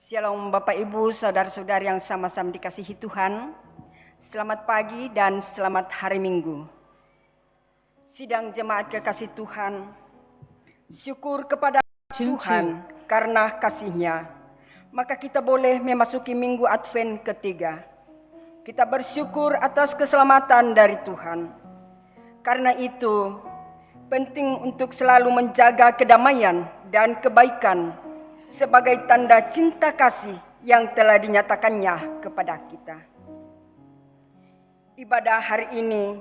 Shalom Bapak Ibu, Saudara-saudari yang sama-sama dikasihi Tuhan. Selamat pagi dan selamat hari Minggu. Sidang jemaat kekasih Tuhan, syukur kepada Tuhan karena kasih-Nya, maka kita boleh memasuki Minggu Advent ketiga. Kita bersyukur atas keselamatan dari Tuhan. Karena itu, penting untuk selalu menjaga kedamaian dan kebaikan sebagai tanda cinta kasih yang telah dinyatakannya kepada kita. Ibadah hari ini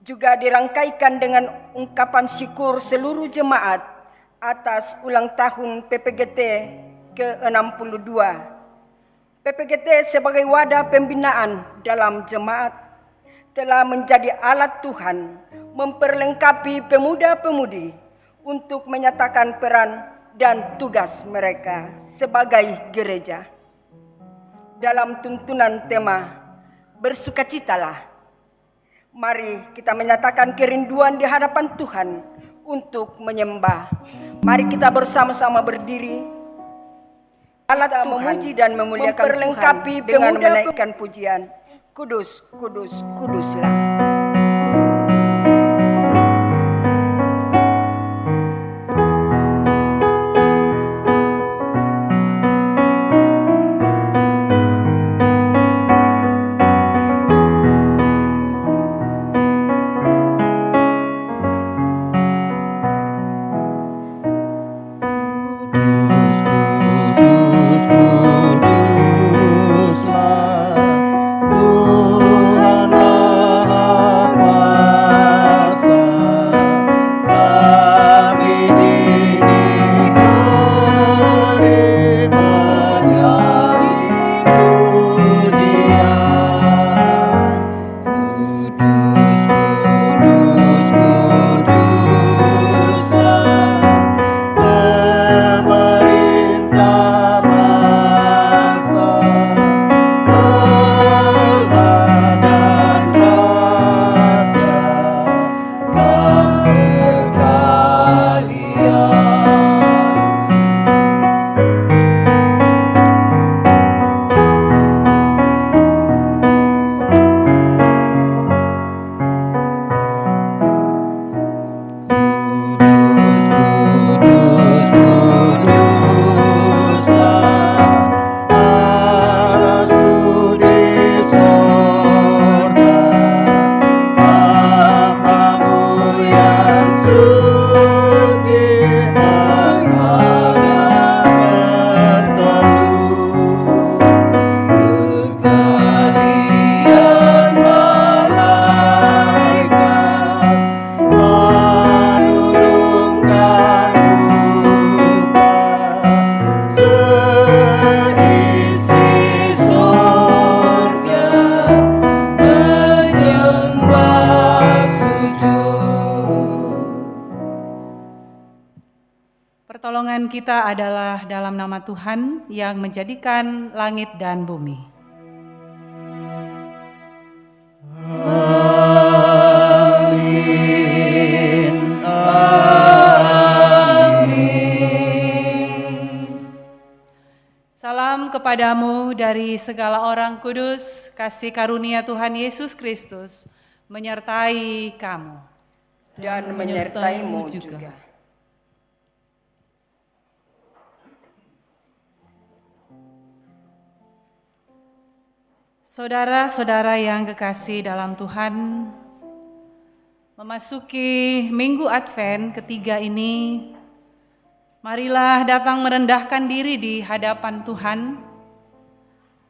juga dirangkaikan dengan ungkapan syukur seluruh jemaat atas ulang tahun PPGT ke-62. PPGT sebagai wadah pembinaan dalam jemaat telah menjadi alat Tuhan memperlengkapi pemuda-pemudi untuk menyatakan peran dan tugas mereka sebagai gereja. Dalam tuntunan tema bersukacitalah, mari kita menyatakan kerinduan di hadapan Tuhan untuk menyembah. Mari kita bersama-sama berdiri, alat Tuhan memuji dan memuliakan memperlengkapi Tuhan dengan menaikkan pujian. Kudus, kudus, kuduslah. Pertolongan kita adalah dalam nama Tuhan yang menjadikan langit dan bumi. Amin. Amin. Salam kepadamu dari segala orang kudus, kasih karunia Tuhan Yesus Kristus menyertai kamu Dan menyertaimu juga. Saudara-saudara yang kekasih dalam Tuhan, memasuki Minggu Advent ketiga ini, marilah datang merendahkan diri di hadapan Tuhan,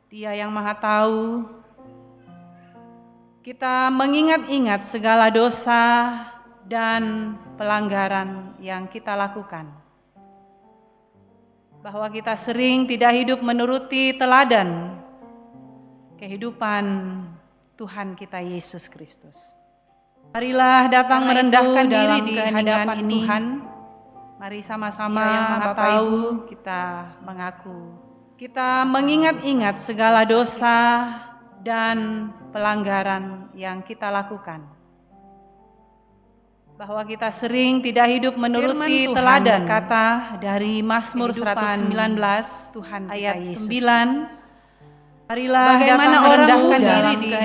Dia yang Maha Tahu. Kita mengingat-ingat segala dosa dan pelanggaran yang kita lakukan, bahwa kita sering tidak hidup menuruti teladan kehidupan Tuhan kita Yesus Kristus. Marilah datang merendahkan diri di hadapan Tuhan. Mari sama-sama Bapak Ibu kita mengaku. Kita mengingat-ingat segala dosa dan pelanggaran yang kita lakukan, bahwa kita sering tidak hidup menuruti teladan kata dari Mazmur 119 Tuhan ayat 9. Marilah bagaimana orang muda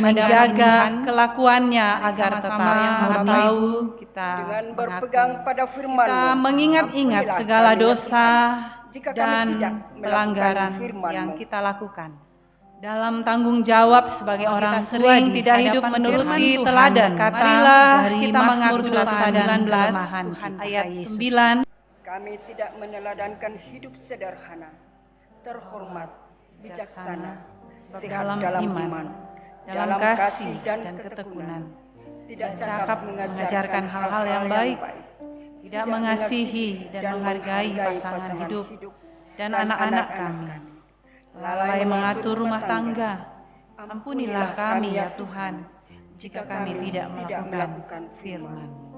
menjaga kelakuannya agar tetap tahu kita dengan berpegang pada firman-Mu. Kita mengingat-ingat Ampunilah segala kami, ya dosa Tuhan, jika kami dan tidak melakukan pelanggaran firman-Mu. yang kita lakukan. Dalam tanggung jawab sebagai orang sering tidak hidup menuruti teladan kata dari kita mengaku dosa dan kelemahan ayat 9. Kami tidak meneladankan hidup sederhana, terhormat, bijaksana, sehat dalam iman, dalam kasih dan ketekunan, tidak cakap mengajarkan hal-hal yang baik, tidak mengasihi dan menghargai pasangan hidup dan anak-anak kami, lalai mengatur rumah tangga. Ampunilah kami ya Tuhan, jika kami tidak melakukan firman-Mu.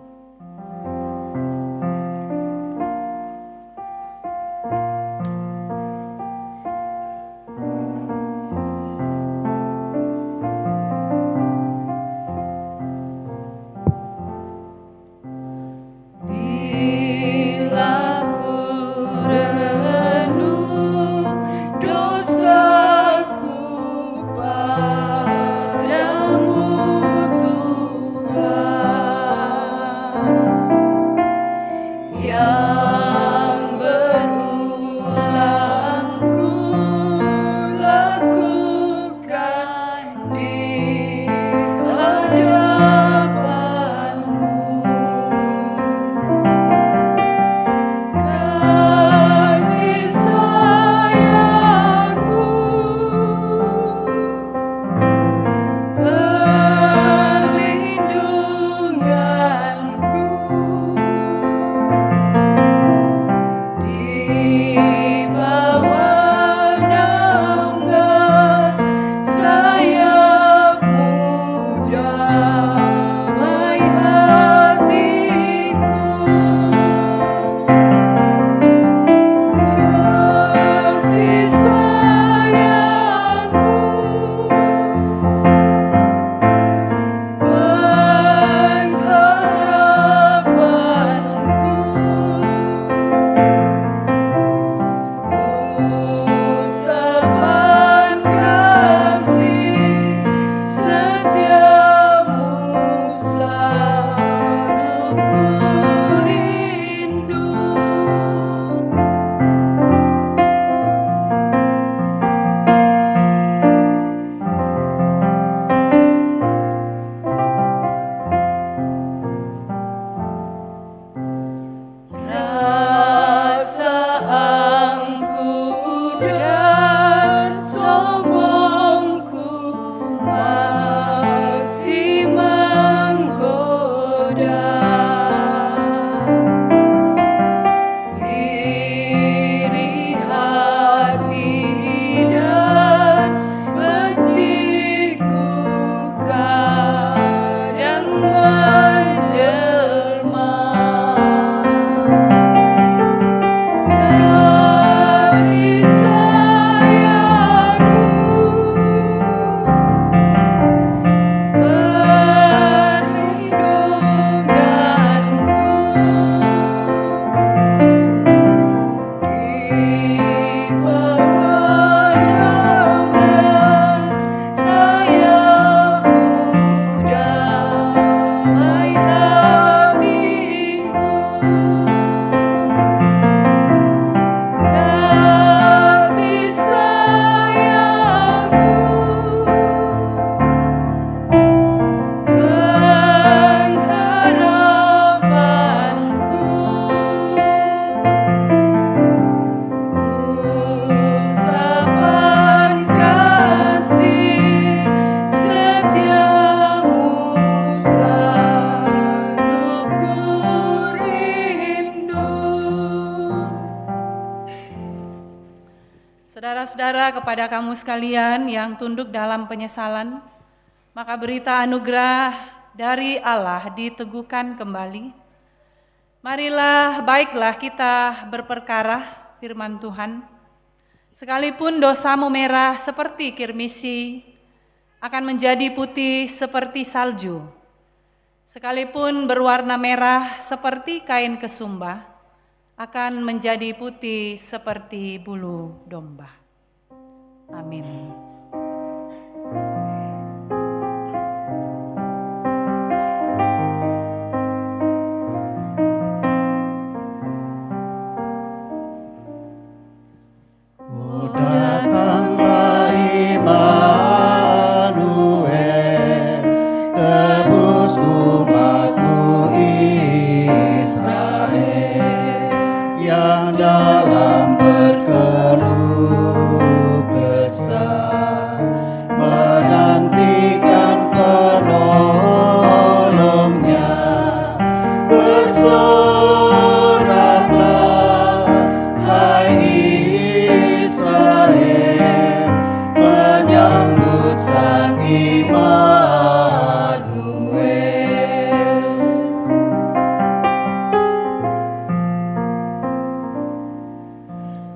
Saudara-saudara, kepada kamu sekalian yang tunduk dalam penyesalan, maka berita anugerah dari Allah diteguhkan kembali. Marilah baiklah kita berperkara firman Tuhan. Sekalipun dosamu merah seperti kirmisi, akan menjadi putih seperti salju. sekalipun berwarna merah seperti kain kesumba, akan menjadi putih seperti bulu domba. Amin. Datanglah Immanuel, tebus umatmu Israel, yang dalam berkeluh kesah menantikan penolongnya. Bersoraklah, hai Israel, menyambut Sang Immanuel.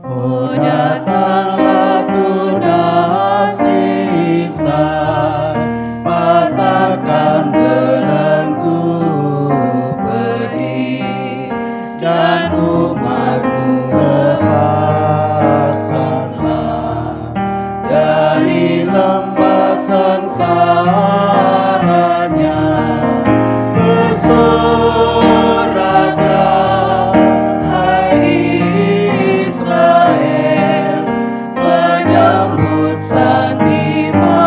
Oh, datanglah tunas ihsan, patahkan belenggu pedih, dan umatmu lepaskanlah dari lembah sengsaranya. Bersoraklah, hai Israel, menyambut Sang Immanuel.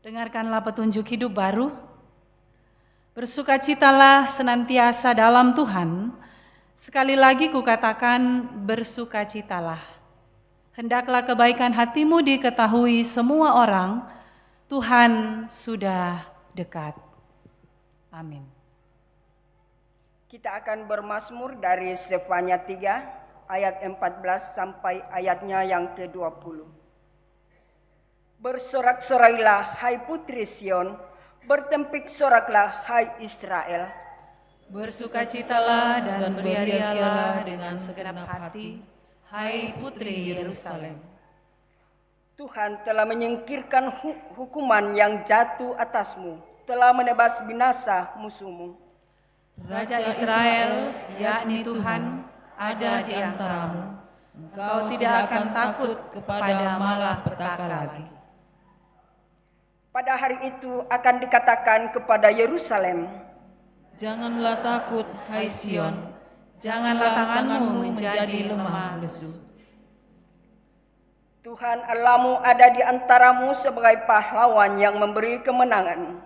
Dengarkanlah petunjuk hidup baru. Bersukacitalah senantiasa dalam Tuhan. Sekali lagi kukatakan, bersukacitalah. Hendaklah kebaikan hatimu diketahui semua orang. Tuhan sudah dekat. Amin. Kita akan bermazmur dari Zefanya 3 ayat 14 sampai ayatnya yang ke-20. Bersorak-sorailah hai putri Sion, bertempik soraklah hai Israel. Bersukacitalah dan berialah dengan segenap hati, hai putri Yerusalem. Tuhan telah menyingkirkan hukuman yang jatuh atasmu, telah menebas binasa musuhmu. Raja Israel, yakni Tuhan, ada di antaramu. Engkau tidak akan takut kepada malapetaka lagi. Pada hari itu akan dikatakan kepada Yerusalem, janganlah takut, hai Sion, janganlah tanganmu menjadi lemah lesu. Tuhan Allahmu ada di antaramu sebagai pahlawan yang memberi kemenangan.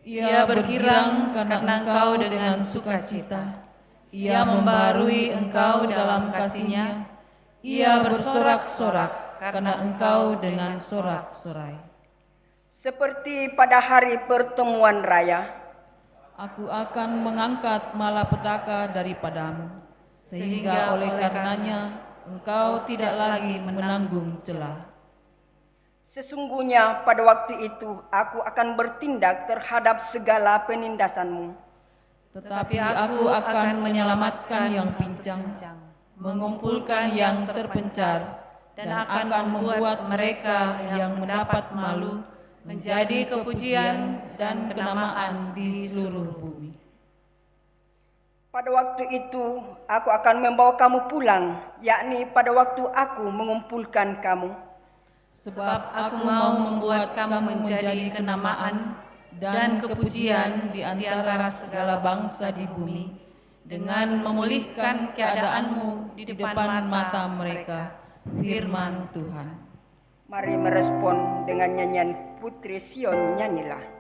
Ia bergirang karena engkau dengan sukacita. Ia membarui engkau dalam kasih-Nya. Ia bersorak-sorak karena engkau dengan sorak-sorai. Seperti pada hari pertemuan raya, aku akan mengangkat malapetaka daripadamu, sehingga oleh karenanya engkau tidak lagi menanggung celah. Sesungguhnya pada waktu itu aku akan bertindak terhadap segala penindasanmu. Tetapi aku akan menyelamatkan yang pincang, mengumpulkan yang terpencar, dan akan membuat mereka yang mendapat malu menjadi kepujian dan kenamaan di seluruh bumi. Pada waktu itu aku akan membawa kamu pulang, yakni pada waktu aku mengumpulkan kamu. Sebab aku mau membuat kamu menjadi kenamaan dan kepujian di antara segala bangsa di bumi, dengan memulihkan keadaanmu di depan mata mereka, firman Tuhan. Mari merespon dengan nyanyian Putri Sion, nyanyilah.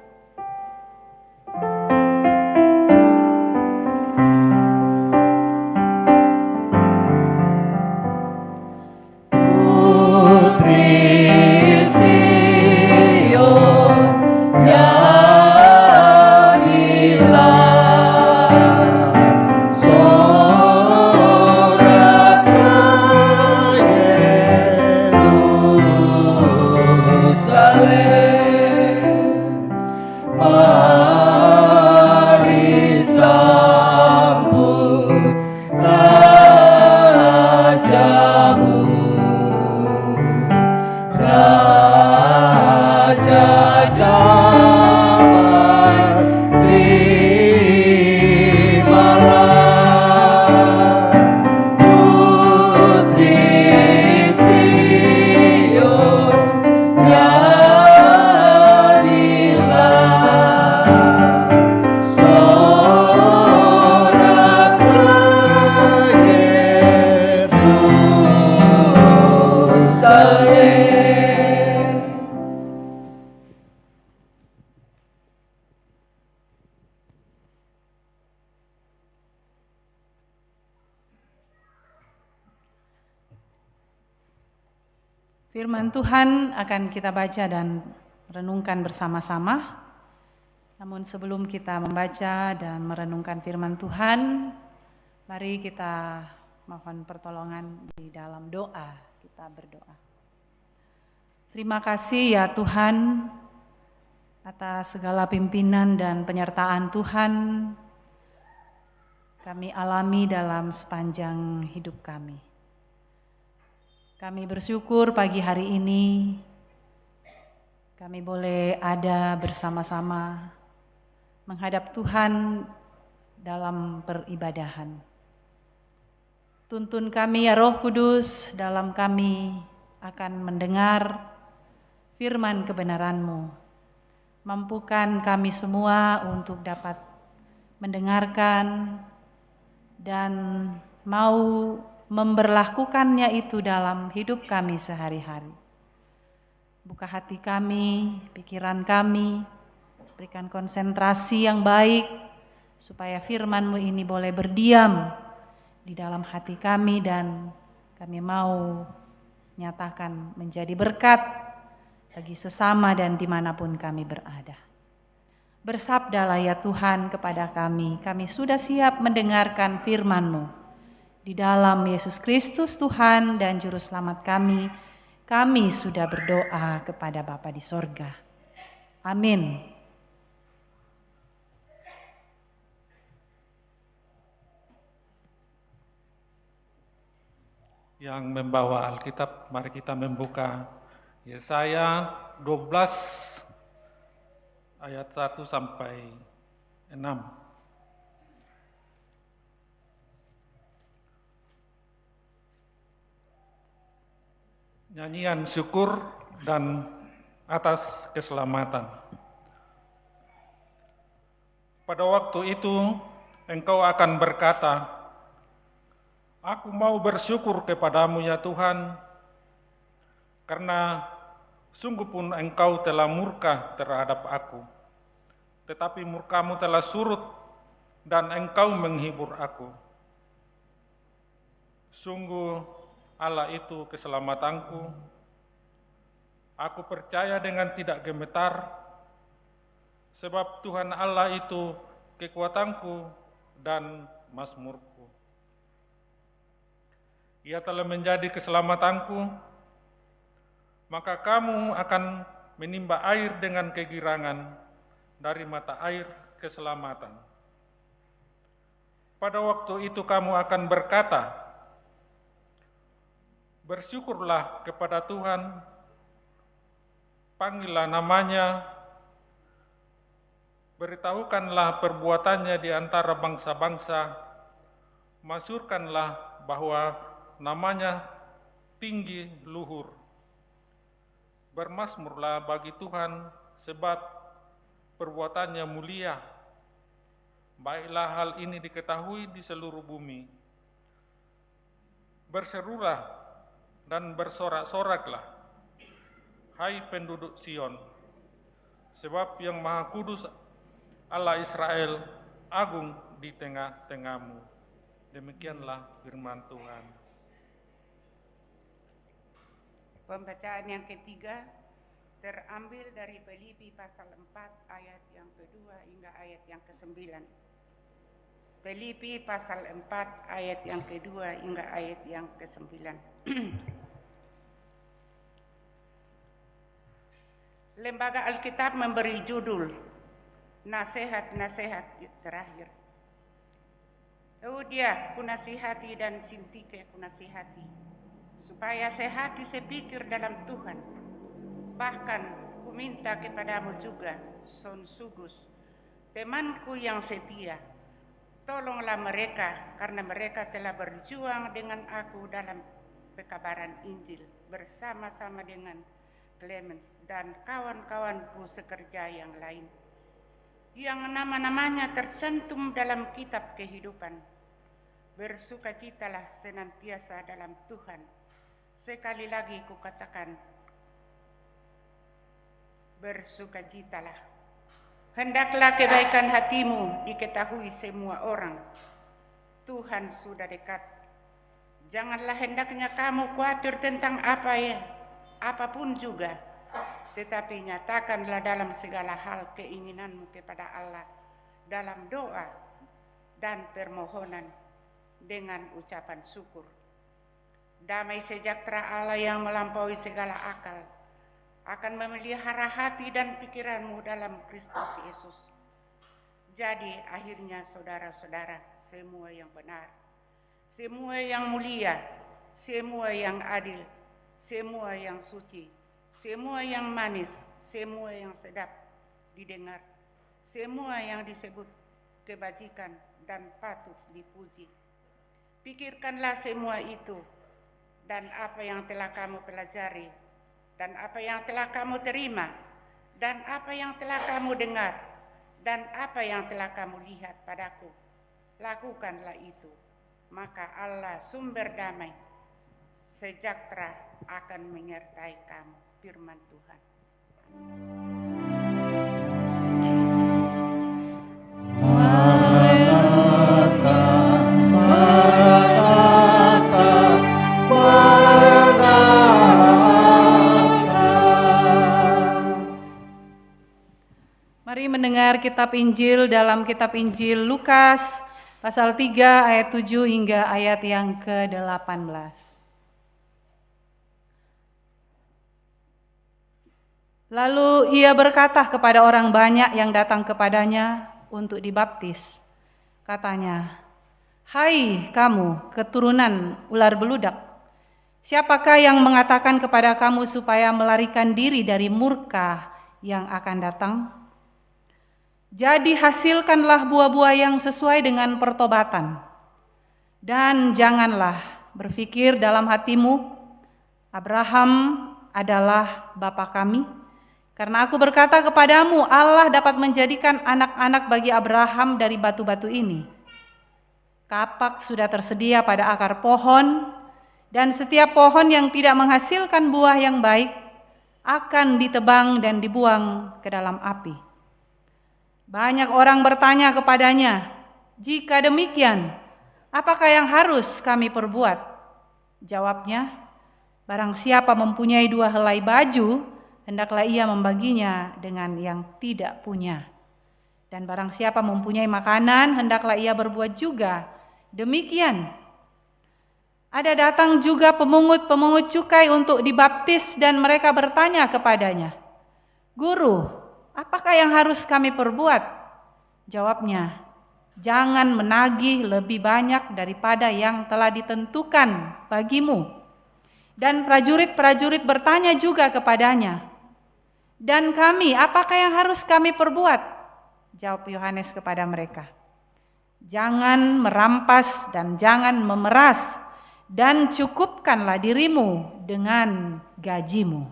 Firman Tuhan akan kita baca dan renungkan bersama-sama. Namun sebelum kita membaca dan merenungkan firman Tuhan, mari kita mohon pertolongan di dalam doa. Kita berdoa. Terima kasih ya Tuhan atas segala pimpinan dan penyertaan Tuhan kami alami dalam sepanjang hidup kami. Kami bersyukur pagi hari ini kami boleh ada bersama-sama menghadap Tuhan dalam peribadahan. Tuntun kami ya Roh Kudus dalam kami akan mendengar firman kebenaran-Mu. Mampukan kami semua untuk dapat mendengarkan dan mau memberlakukannya itu dalam hidup kami sehari-hari. Buka hati kami, pikiran kami, berikan konsentrasi yang baik supaya firman-Mu ini boleh berdiam di dalam hati kami dan kami mau nyatakan menjadi berkat bagi sesama dan dimanapun kami berada. Bersabdalah ya Tuhan kepada kami sudah siap mendengarkan firman-Mu. Di dalam Yesus Kristus Tuhan dan Juru Selamat kami sudah berdoa kepada Bapa di sorga. Amin. Yang membawa Alkitab, mari kita membuka Yesaya 12 ayat 1 sampai 6. Nyanyian syukur dan atas keselamatan. Pada waktu itu engkau akan berkata, aku mau bersyukur kepadamu ya Tuhan, karena sungguh pun engkau telah murka terhadap aku, tetapi murkamu telah surut dan engkau menghibur aku. Sungguh Allah itu keselamatanku, aku percaya dengan tidak gemetar, sebab Tuhan Allah itu kekuatanku dan mazmurku. Ia telah menjadi keselamatanku, maka kamu akan menimba air dengan kegirangan dari mata air keselamatan. Pada waktu itu kamu akan berkata, bersyukurlah kepada Tuhan, panggillah namanya, beritahukanlah perbuatannya di antara bangsa-bangsa, masyurkanlah bahwa namanya tinggi luhur. Bermasmurlah bagi Tuhan sebab perbuatannya mulia. Baiklah hal ini diketahui di seluruh bumi. Berserulah dan bersorak-soraklah, hai penduduk Sion, sebab yang Maha Kudus Allah Israel agung di tengah-tengahmu. Demikianlah firman Tuhan. Pembacaan yang ketiga terambil dari Filipi pasal 4 ayat yang kedua hingga ayat yang ke-9. Filipi pasal 4 ayat yang kedua hingga ayat yang ke-9. Lembaga Alkitab memberi judul Nasihat-nasihat terakhir. Eudia kunasihati dan Sintike kunasihati, supaya sehati sepikir dalam Tuhan. Bahkan ku minta kepadamu juga, Son Sugus, temanku yang setia, tolonglah mereka, karena mereka telah berjuang dengan aku dalam pekabaran Injil, bersama-sama dengan Clemens dan kawan-kawanku sekerja yang lain, yang nama-namanya tercantum dalam kitab kehidupan. Bersukacitalah senantiasa dalam Tuhan. Sekali lagi kukatakan, bersukacitalah. Hendaklah kebaikan hatimu diketahui semua orang. Tuhan sudah dekat. Janganlah hendaknya kamu khawatir tentang apapun juga, tetapi nyatakanlah dalam segala hal keinginanmu kepada Allah dalam doa dan permohonan dengan ucapan syukur. Damai sejahtera Allah yang melampaui segala akal akan memelihara hati dan pikiranmu dalam Kristus Yesus. Jadi akhirnya saudara-saudara, semua yang benar, semua yang mulia, semua yang adil, semua yang suci, semua yang manis, semua yang sedap didengar, semua yang disebut kebajikan dan patut dipuji. Pikirkanlah semua itu, dan apa yang telah kamu pelajari, dan apa yang telah kamu terima, dan apa yang telah kamu dengar, dan apa yang telah kamu lihat padaku. Lakukanlah itu, maka Allah sumber damai sejahtera akan menyertai kamu. Firman Tuhan. Maranatha, Maranatha, Maranatha. Mari mendengar kitab Injil dalam kitab Injil Lukas pasal 3 ayat 7 hingga ayat yang ke-18. Lalu ia berkata kepada orang banyak yang datang kepadanya untuk dibaptis. Katanya, "Hai kamu keturunan ular beludak, siapakah yang mengatakan kepada kamu supaya melarikan diri dari murka yang akan datang? Jadi hasilkanlah buah-buah yang sesuai dengan pertobatan. Dan janganlah berpikir dalam hatimu, Abraham adalah bapa kami. Karena aku berkata kepadamu, Allah dapat menjadikan anak-anak bagi Abraham dari batu-batu ini. Kapak sudah tersedia pada akar pohon, dan setiap pohon yang tidak menghasilkan buah yang baik akan ditebang dan dibuang ke dalam api." Banyak orang bertanya kepadanya, "Jika demikian, apakah yang harus kami perbuat?" Jawabnya, "Barang siapa mempunyai 2 helai baju, hendaklah ia membaginya dengan yang tidak punya. Dan barang siapa mempunyai makanan, hendaklah ia berbuat juga demikian." Ada datang juga pemungut-pemungut cukai untuk dibaptis dan mereka bertanya kepadanya, "Guru, apakah yang harus kami perbuat?" Jawabnya, "Jangan menagih lebih banyak daripada yang telah ditentukan bagimu." Dan prajurit-prajurit bertanya juga kepadanya, "Dan kami, apakah yang harus kami perbuat?" Jawab Yohanes kepada mereka, "Jangan merampas dan jangan memeras, dan cukupkanlah dirimu dengan gajimu."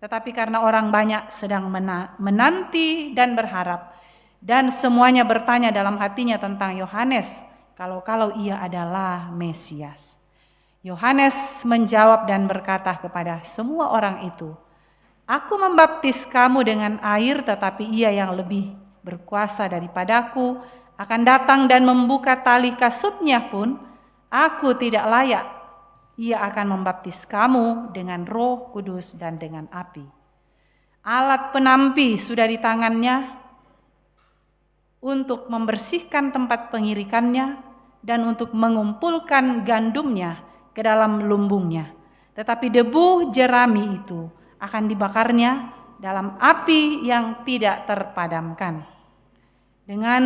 Tetapi karena orang banyak sedang menanti dan berharap, dan semuanya bertanya dalam hatinya tentang Yohanes, kalau ia adalah Mesias. Yohanes menjawab dan berkata kepada semua orang itu, "Aku membaptis kamu dengan air, tetapi ia yang lebih berkuasa daripadaku akan datang dan membuka tali kasutnya pun aku tidak layak. Ia akan membaptis kamu dengan Roh Kudus dan dengan api. Alat penampi sudah di tangannya untuk membersihkan tempat pengirikannya dan untuk mengumpulkan gandumnya ke dalam lumbungnya. Tetapi debu jerami itu akan dibakarnya dalam api yang tidak terpadamkan." Dengan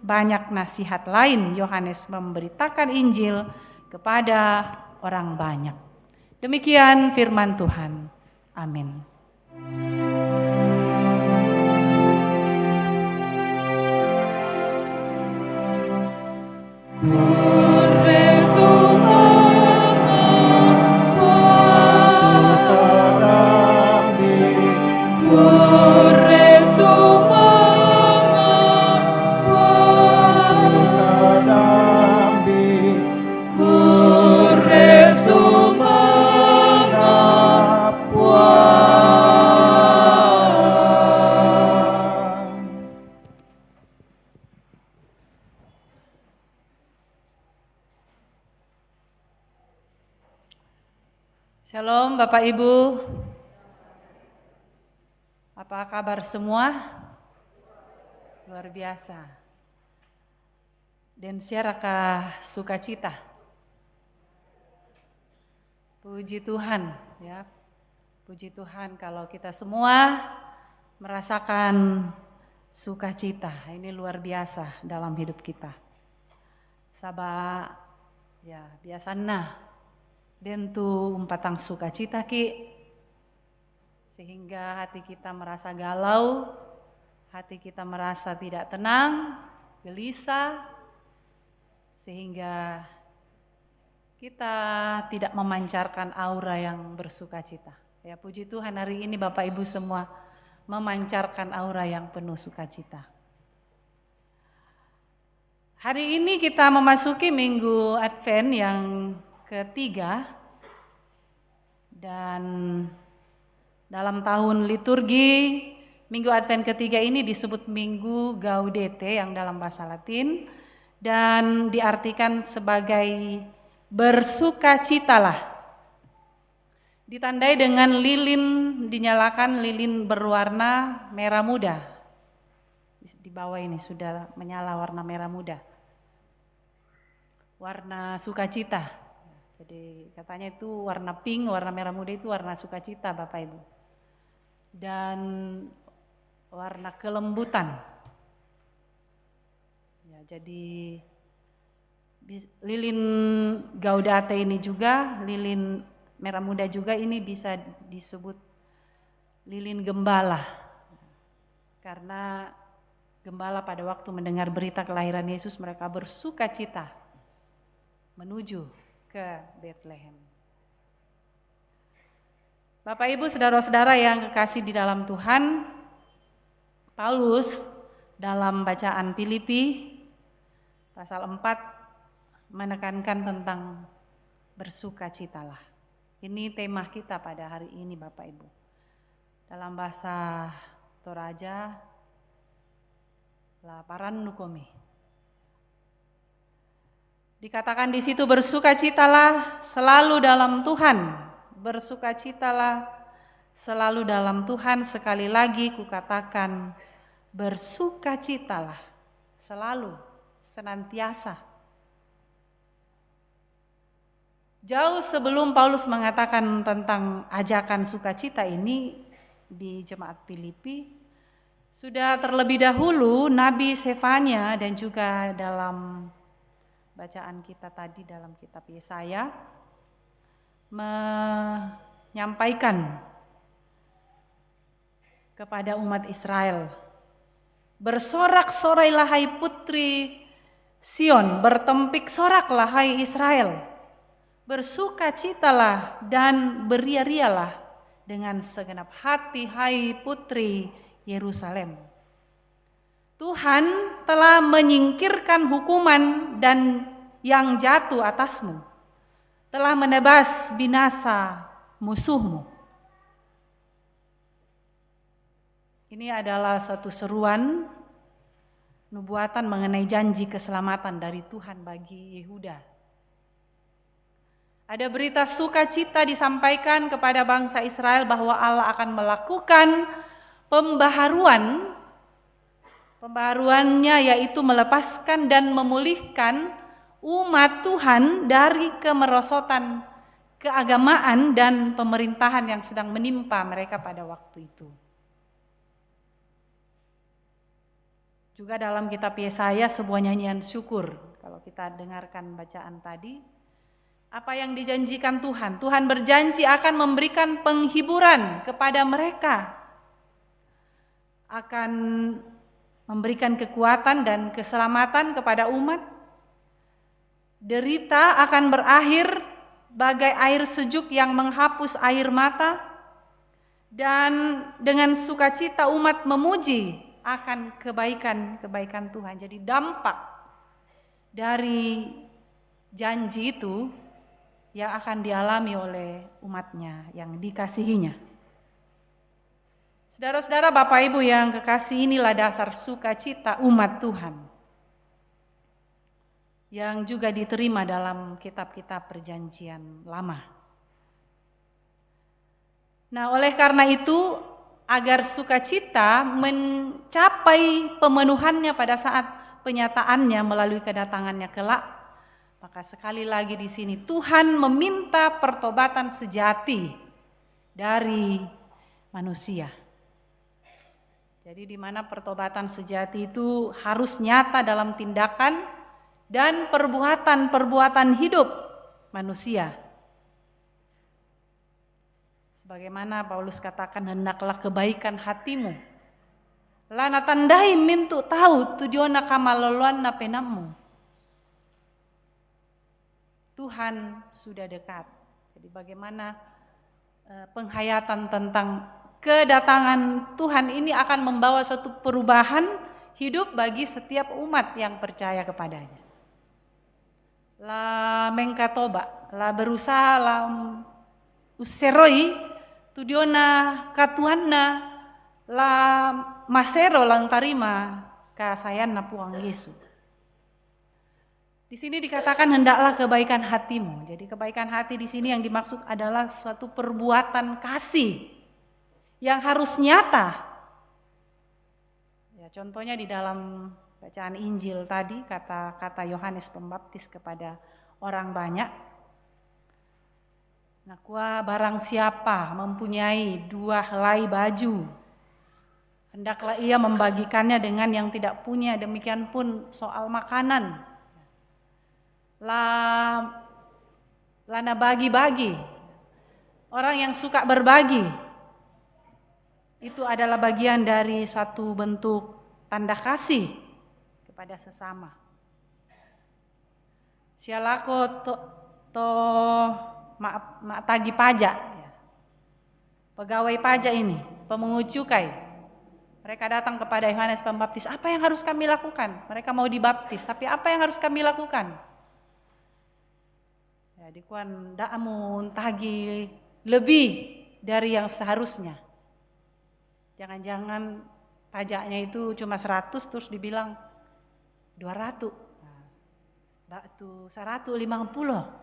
banyak nasihat lain, Yohanes memberitakan Injil kepada orang banyak. Demikian firman Tuhan. Amin. Kurre sumanga Shalom Bapak Ibu. Apa kabar semua? Luar biasa. Dan siarakah sukacita? Puji Tuhan ya. Puji Tuhan kalau kita semua merasakan sukacita. Ini luar biasa dalam hidup kita. Sabah ya biasana dan tu umpatang sukacita ki, sehingga hati kita merasa galau, hati kita merasa tidak tenang, gelisah, sehingga kita tidak memancarkan aura yang bersukacita. Ya puji Tuhan hari ini Bapak Ibu semua memancarkan aura yang penuh sukacita. Hari ini kita memasuki minggu Advent yang ketiga, dan dalam tahun liturgi minggu Advent ketiga ini disebut Minggu Gaudete yang dalam bahasa Latin dan diartikan sebagai bersukacitalah. Ditandai dengan lilin, dinyalakan lilin berwarna merah muda. Di bawah ini sudah menyala warna merah muda. Warna sukacita. Jadi katanya itu warna pink, warna merah muda itu warna sukacita Bapak Ibu. Dan warna kelembutan. Ya, jadi lilin Gaudete ini juga, lilin merah muda juga ini bisa disebut lilin gembala. Karena gembala pada waktu mendengar berita kelahiran Yesus mereka bersukacita menuju ke Bethlehem. Bapak Ibu saudara-saudara yang kekasih di dalam Tuhan, Paulus dalam bacaan Filipi pasal 4 menekankan tentang bersukacitalah. Ini tema kita pada hari ini Bapak Ibu. Dalam bahasa Toraja, laparan nukomi. Dikatakan di situ bersukacitalah selalu dalam Tuhan. Bersukacitalah selalu dalam Tuhan. Sekali lagi kukatakan bersukacitalah selalu, senantiasa. Jauh sebelum Paulus mengatakan tentang ajakan sukacita ini di jemaat Filipi, sudah terlebih dahulu Nabi Sefanya dan juga dalam bacaan kita tadi dalam kitab Yesaya menyampaikan kepada umat Israel, bersorak-sorailah hai putri Sion, bertempik soraklah hai Israel, bersukacitalah dan beria-rialah dengan segenap hati hai putri Yerusalem. Tuhan telah menyingkirkan hukuman dan yang jatuh atasmu, telah menebas binasa musuhmu. Ini adalah satu seruan nubuatan mengenai janji keselamatan dari Tuhan bagi Yehuda. Ada berita sukacita disampaikan kepada bangsa Israel bahwa Allah akan melakukan Pembaharuannya yaitu melepaskan dan memulihkan umat Tuhan dari kemerosotan keagamaan dan pemerintahan yang sedang menimpa mereka pada waktu itu. Juga dalam kitab Yesaya sebuah nyanyian syukur. Kalau kita dengarkan bacaan tadi, apa yang dijanjikan Tuhan? Tuhan berjanji akan memberikan penghiburan kepada mereka, akan memberikan kekuatan dan keselamatan kepada umat. Derita akan berakhir bagai air sejuk yang menghapus air mata, dan dengan sukacita umat memuji akan kebaikan-kebaikan Tuhan. Jadi dampak dari janji itu yang akan dialami oleh umatnya yang dikasihinya. Saudara-saudara, Bapak Ibu yang kekasih, inilah dasar sukacita umat Tuhan yang juga diterima dalam kitab-kitab perjanjian lama. Nah, oleh karena itu, agar sukacita mencapai pemenuhannya pada saat penyataannya melalui kedatangannya kelak, maka sekali lagi di sini Tuhan meminta pertobatan sejati dari manusia. Jadi di mana pertobatan sejati itu harus nyata dalam tindakan dan perbuatan hidup manusia. Sebagaimana Paulus katakan, hendaklah kebaikan hatimu lana tandai mintu tahu tujuana kamaloluan na penamu. Tuhan sudah dekat. Jadi bagaimana penghayatan tentang kedatangan Tuhan ini akan membawa suatu perubahan hidup bagi setiap umat yang percaya kepadanya. La mengkatoba, la berusaha, la useroi tudiona katuanna, la masero lang tarima kasayan na puang Yesus. Di sini dikatakan hendaklah kebaikan hatimu. Jadi kebaikan hati di sini yang dimaksud adalah suatu perbuatan kasih yang harus nyata. Ya, contohnya di dalam bacaan Injil tadi, kata Yohanes Pembaptis kepada orang banyak. Nah, barang siapa mempunyai 2 helai baju, hendaklah ia membagikannya dengan yang tidak punya. Demikian pun soal makanan. Lana bagi-bagi. Orang yang suka berbagi, itu adalah bagian dari suatu bentuk tanda kasih kepada sesama. Sialako maaf tagi pajak, ya. Pegawai pajak ini, pemungut cukai, mereka datang kepada Yohanes Pembaptis. Apa yang harus kami lakukan? Mereka mau dibaptis, tapi apa yang harus kami lakukan? Ya, dikuan da'amun tagi lebih dari yang seharusnya. Jangan-jangan pajaknya itu cuma 100 terus dibilang 200. Batu 150.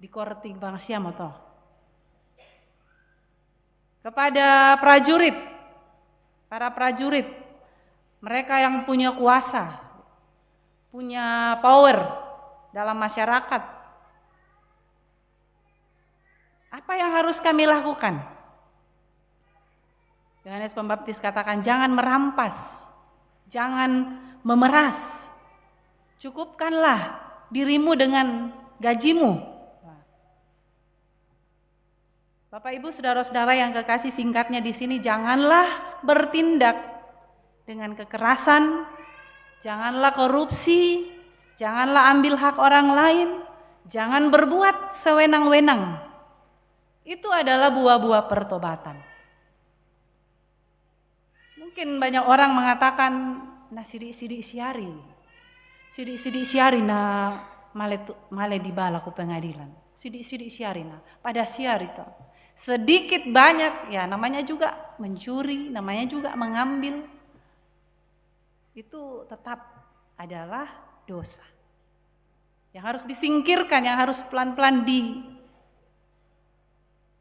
Di korting bang siam atau kepada prajurit, para prajurit, mereka yang punya kuasa, punya power dalam masyarakat. Apa yang harus kami lakukan? Yohanes Pembaptis katakan, jangan merampas, jangan memeras, cukupkanlah dirimu dengan gajimu. Bapak Ibu saudara-saudara yang kekasih, singkatnya di sini, janganlah bertindak dengan kekerasan, janganlah korupsi, janganlah ambil hak orang lain, jangan berbuat sewenang-wenang. Itu adalah buah-buah pertobatan. Mungkin banyak orang mengatakan, nah sidik-sidik siari na male dibala ku pengadilan. Sidik-sidik siari na pada siari itu. Sedikit banyak, ya namanya juga mencuri, namanya juga mengambil. Itu tetap adalah dosa. Yang harus disingkirkan, yang harus pelan-pelan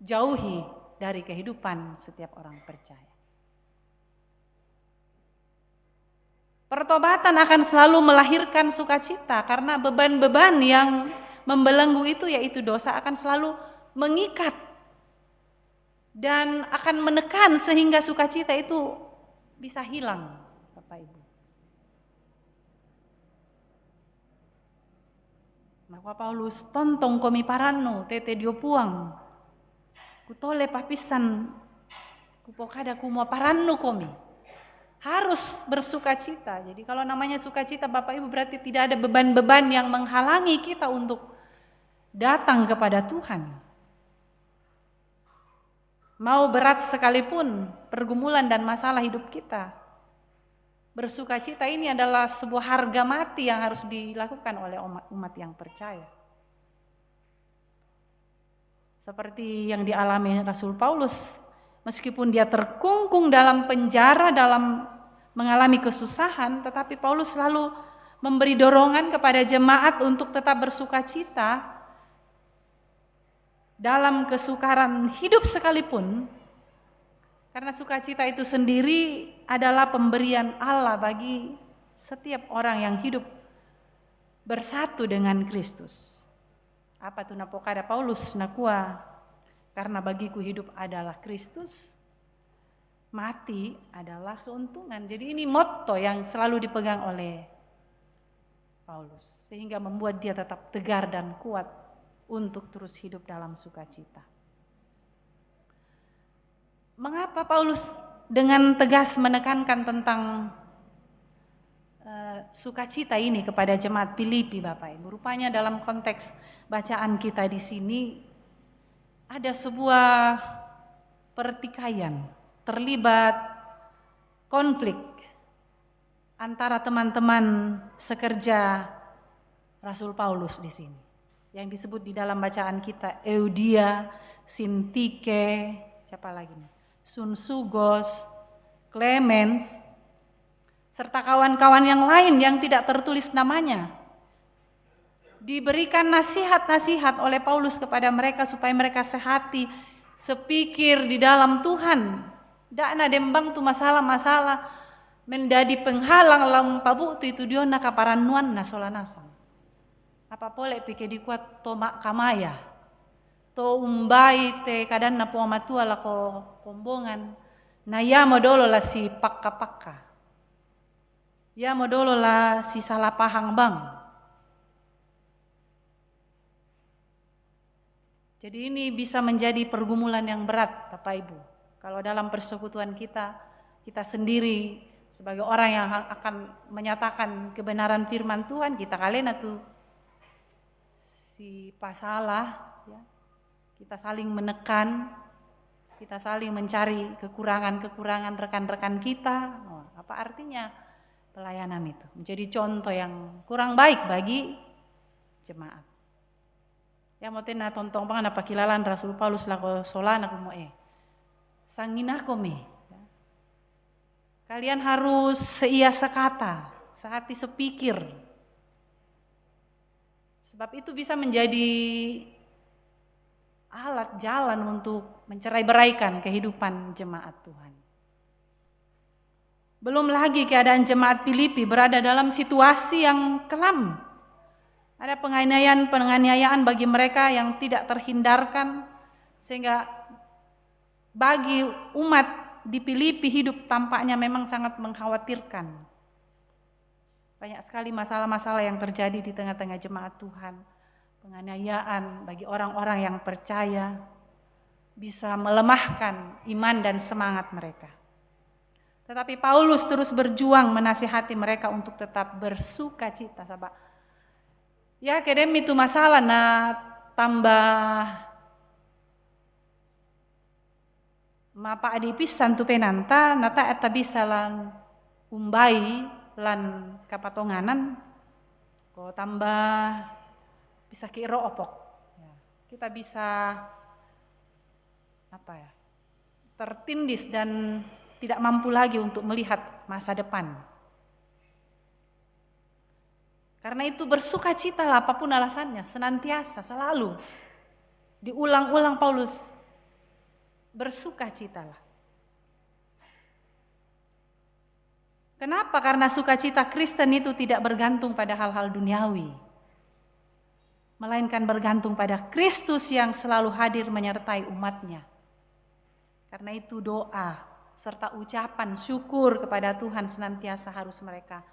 dijauhi dari kehidupan setiap orang percaya. Pertobatan akan selalu melahirkan sukacita karena beban-beban yang membelenggu itu, yaitu dosa, akan selalu mengikat dan akan menekan sehingga sukacita itu bisa hilang, Bapak Ibu. Maka Paulus tontong komi parano tete dio puang. Kutole papisan kupokada kumo parano komi. Harus bersukacita. Jadi kalau namanya sukacita Bapak Ibu berarti tidak ada beban-beban yang menghalangi kita untuk datang kepada Tuhan. Mau berat sekalipun pergumulan dan masalah hidup kita, bersukacita ini adalah sebuah harga mati yang harus dilakukan oleh umat yang percaya. Seperti yang dialami Rasul Paulus, meskipun dia terkungkung dalam penjara, dalam mengalami kesusahan, tetapi Paulus selalu memberi dorongan kepada jemaat untuk tetap bersukacita dalam kesukaran hidup sekalipun, karena sukacita itu sendiri adalah pemberian Allah bagi setiap orang yang hidup bersatu dengan Kristus. Apa tuh napokada Paulus nakua, karena bagiku hidup adalah Kristus, mati adalah keuntungan. Jadi ini motto yang selalu dipegang oleh Paulus, sehingga membuat dia tetap tegar dan kuat untuk terus hidup dalam sukacita. Mengapa Paulus dengan tegas menekankan tentang sukacita ini kepada jemaat Filipi, Bapak Ibu? Rupanya dalam konteks bacaan kita di sini ada sebuah pertikaian, terlibat konflik antara teman-teman sekerja Rasul Paulus di sini. Yang disebut di dalam bacaan kita Eudia, Sintike, siapa lagi nih? Sunsugos, Clemens, serta kawan-kawan yang lain yang tidak tertulis namanya. Diberikan nasihat-nasihat oleh Paulus kepada mereka supaya mereka sehati, sepikir di dalam Tuhan. Dakna dembang tu masalah-masalah menjadi penghalang lam pabu itu diona kaparanuan na solanasang. Apa boleh pikir dikuat to mak kamaya, to umbai te kadan na puamatua lako kombongan, na ya modolo la si pakka-pakka, ya modolo la si salapahang bang. Jadi ini bisa menjadi pergumulan yang berat, Bapak Ibu. Kalau dalam persekutuan kita sendiri sebagai orang yang akan menyatakan kebenaran firman Tuhan, kita kalian tuh si pasalah, ya. Kita saling menekan, kita saling mencari kekurangan-kekurangan rekan-rekan kita. Oh, apa artinya pelayanan itu? Menjadi contoh yang kurang baik bagi jemaat. Ya mau tena tontong pangan apa kilalan Rasul Paulus lako solana kumo sanginakome. Kalian harus seia sekata, sehati sepikir. Sebab itu bisa menjadi alat jalan untuk mencerai-beraikan kehidupan jemaat Tuhan. Belum lagi keadaan jemaat Filipi berada dalam situasi yang kelam. Ada penganiayaan bagi mereka yang tidak terhindarkan, sehingga bagi umat di Filipi hidup tampaknya memang sangat mengkhawatirkan. Banyak sekali masalah-masalah yang terjadi di tengah-tengah jemaat Tuhan. Penganiayaan bagi orang-orang yang percaya bisa melemahkan iman dan semangat mereka. Tetapi Paulus terus berjuang menasihati mereka untuk tetap bersukacita. Sahabat. Ya kedem itu masalah na tambah mapa adipisan tu penanta nata eta bisa lan umbai lan kapatonganan ko tambah bisa kiro opok ya, kita bisa apa ya tertindis dan tidak mampu lagi untuk melihat masa depan. Karena itu bersukacitalah apapun alasannya, senantiasa selalu diulang-ulang Paulus, bersukacitalah. Kenapa? Karena sukacita Kristen itu tidak bergantung pada hal-hal duniawi, melainkan bergantung pada Kristus yang selalu hadir menyertai umatnya. Karena itu doa serta ucapan syukur kepada Tuhan senantiasa harus mereka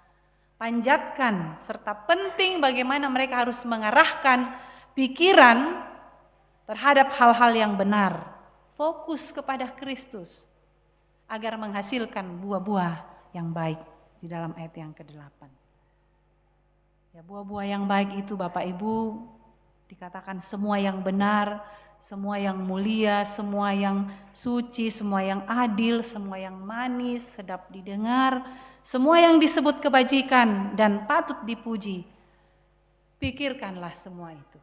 panjatkan, serta penting bagaimana mereka harus mengarahkan pikiran terhadap hal-hal yang benar, fokus kepada Kristus agar menghasilkan buah-buah yang baik di dalam ayat yang ke-8. Ya, buah-buah yang baik itu Bapak Ibu dikatakan semua yang benar, semua yang mulia, semua yang suci, semua yang adil, semua yang manis, sedap didengar, semua yang disebut kebajikan dan patut dipuji. Pikirkanlah semua itu.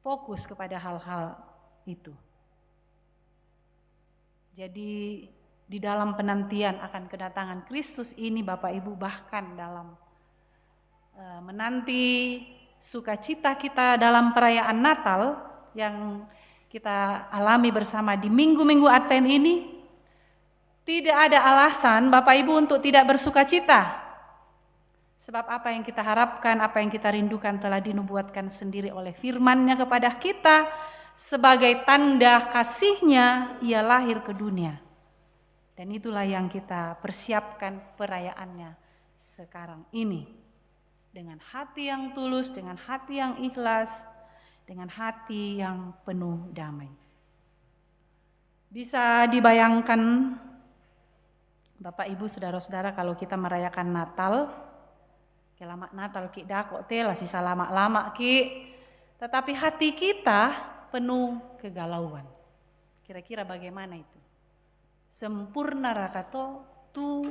Fokus kepada hal-hal itu. Jadi di dalam penantian akan kedatangan Kristus ini Bapak Ibu, bahkan dalam menanti sukacita kita dalam perayaan Natal yang kita alami bersama di minggu-minggu Advent ini, tidak ada alasan Bapak Ibu untuk tidak bersukacita. Sebab apa yang kita harapkan, apa yang kita rindukan telah dinubuatkan sendiri oleh firman-Nya kepada kita. Sebagai tanda kasih-Nya, Ia lahir ke dunia. Dan itulah yang kita persiapkan perayaannya sekarang ini. Dengan hati yang tulus, dengan hati yang ikhlas, dengan hati yang penuh damai. Bisa dibayangkan Bapak Ibu saudara-saudara kalau kita merayakan Natal, kelama Natal ki dakok teh lah sisa lama-lama ki, tetapi hati kita penuh kegalauan. Kira-kira bagaimana itu? Sempurna rakato tu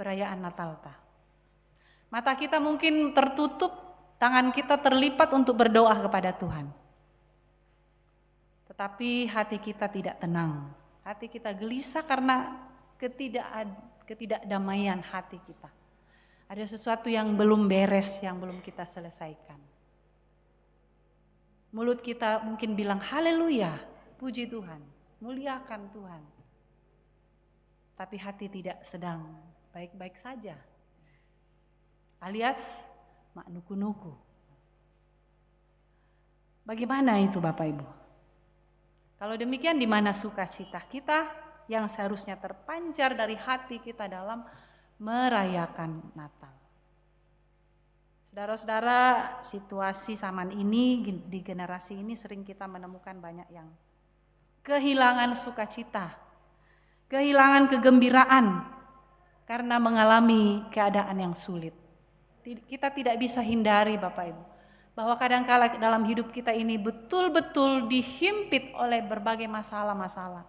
perayaan Natal ta. Mata kita mungkin tertutup, tangan kita terlipat untuk berdoa kepada Tuhan. Tetapi hati kita tidak tenang. Hati kita gelisah karena ketidakdamaian hati kita. Ada sesuatu yang belum beres, yang belum kita selesaikan. Mulut kita mungkin bilang haleluya, puji Tuhan, muliakan Tuhan. Tapi hati tidak sedang baik-baik saja. Alias mak nuku-nuku. Bagaimana itu Bapak Ibu? Kalau demikian di mana sukacita kita yang seharusnya terpancar dari hati kita dalam merayakan Natal. Saudara-saudara, situasi zaman ini di generasi ini sering kita menemukan banyak yang kehilangan sukacita, kehilangan kegembiraan karena mengalami keadaan yang sulit. Kita tidak bisa hindari Bapak Ibu, bahwa kadang-kala dalam hidup kita ini betul-betul dihimpit oleh berbagai masalah-masalah.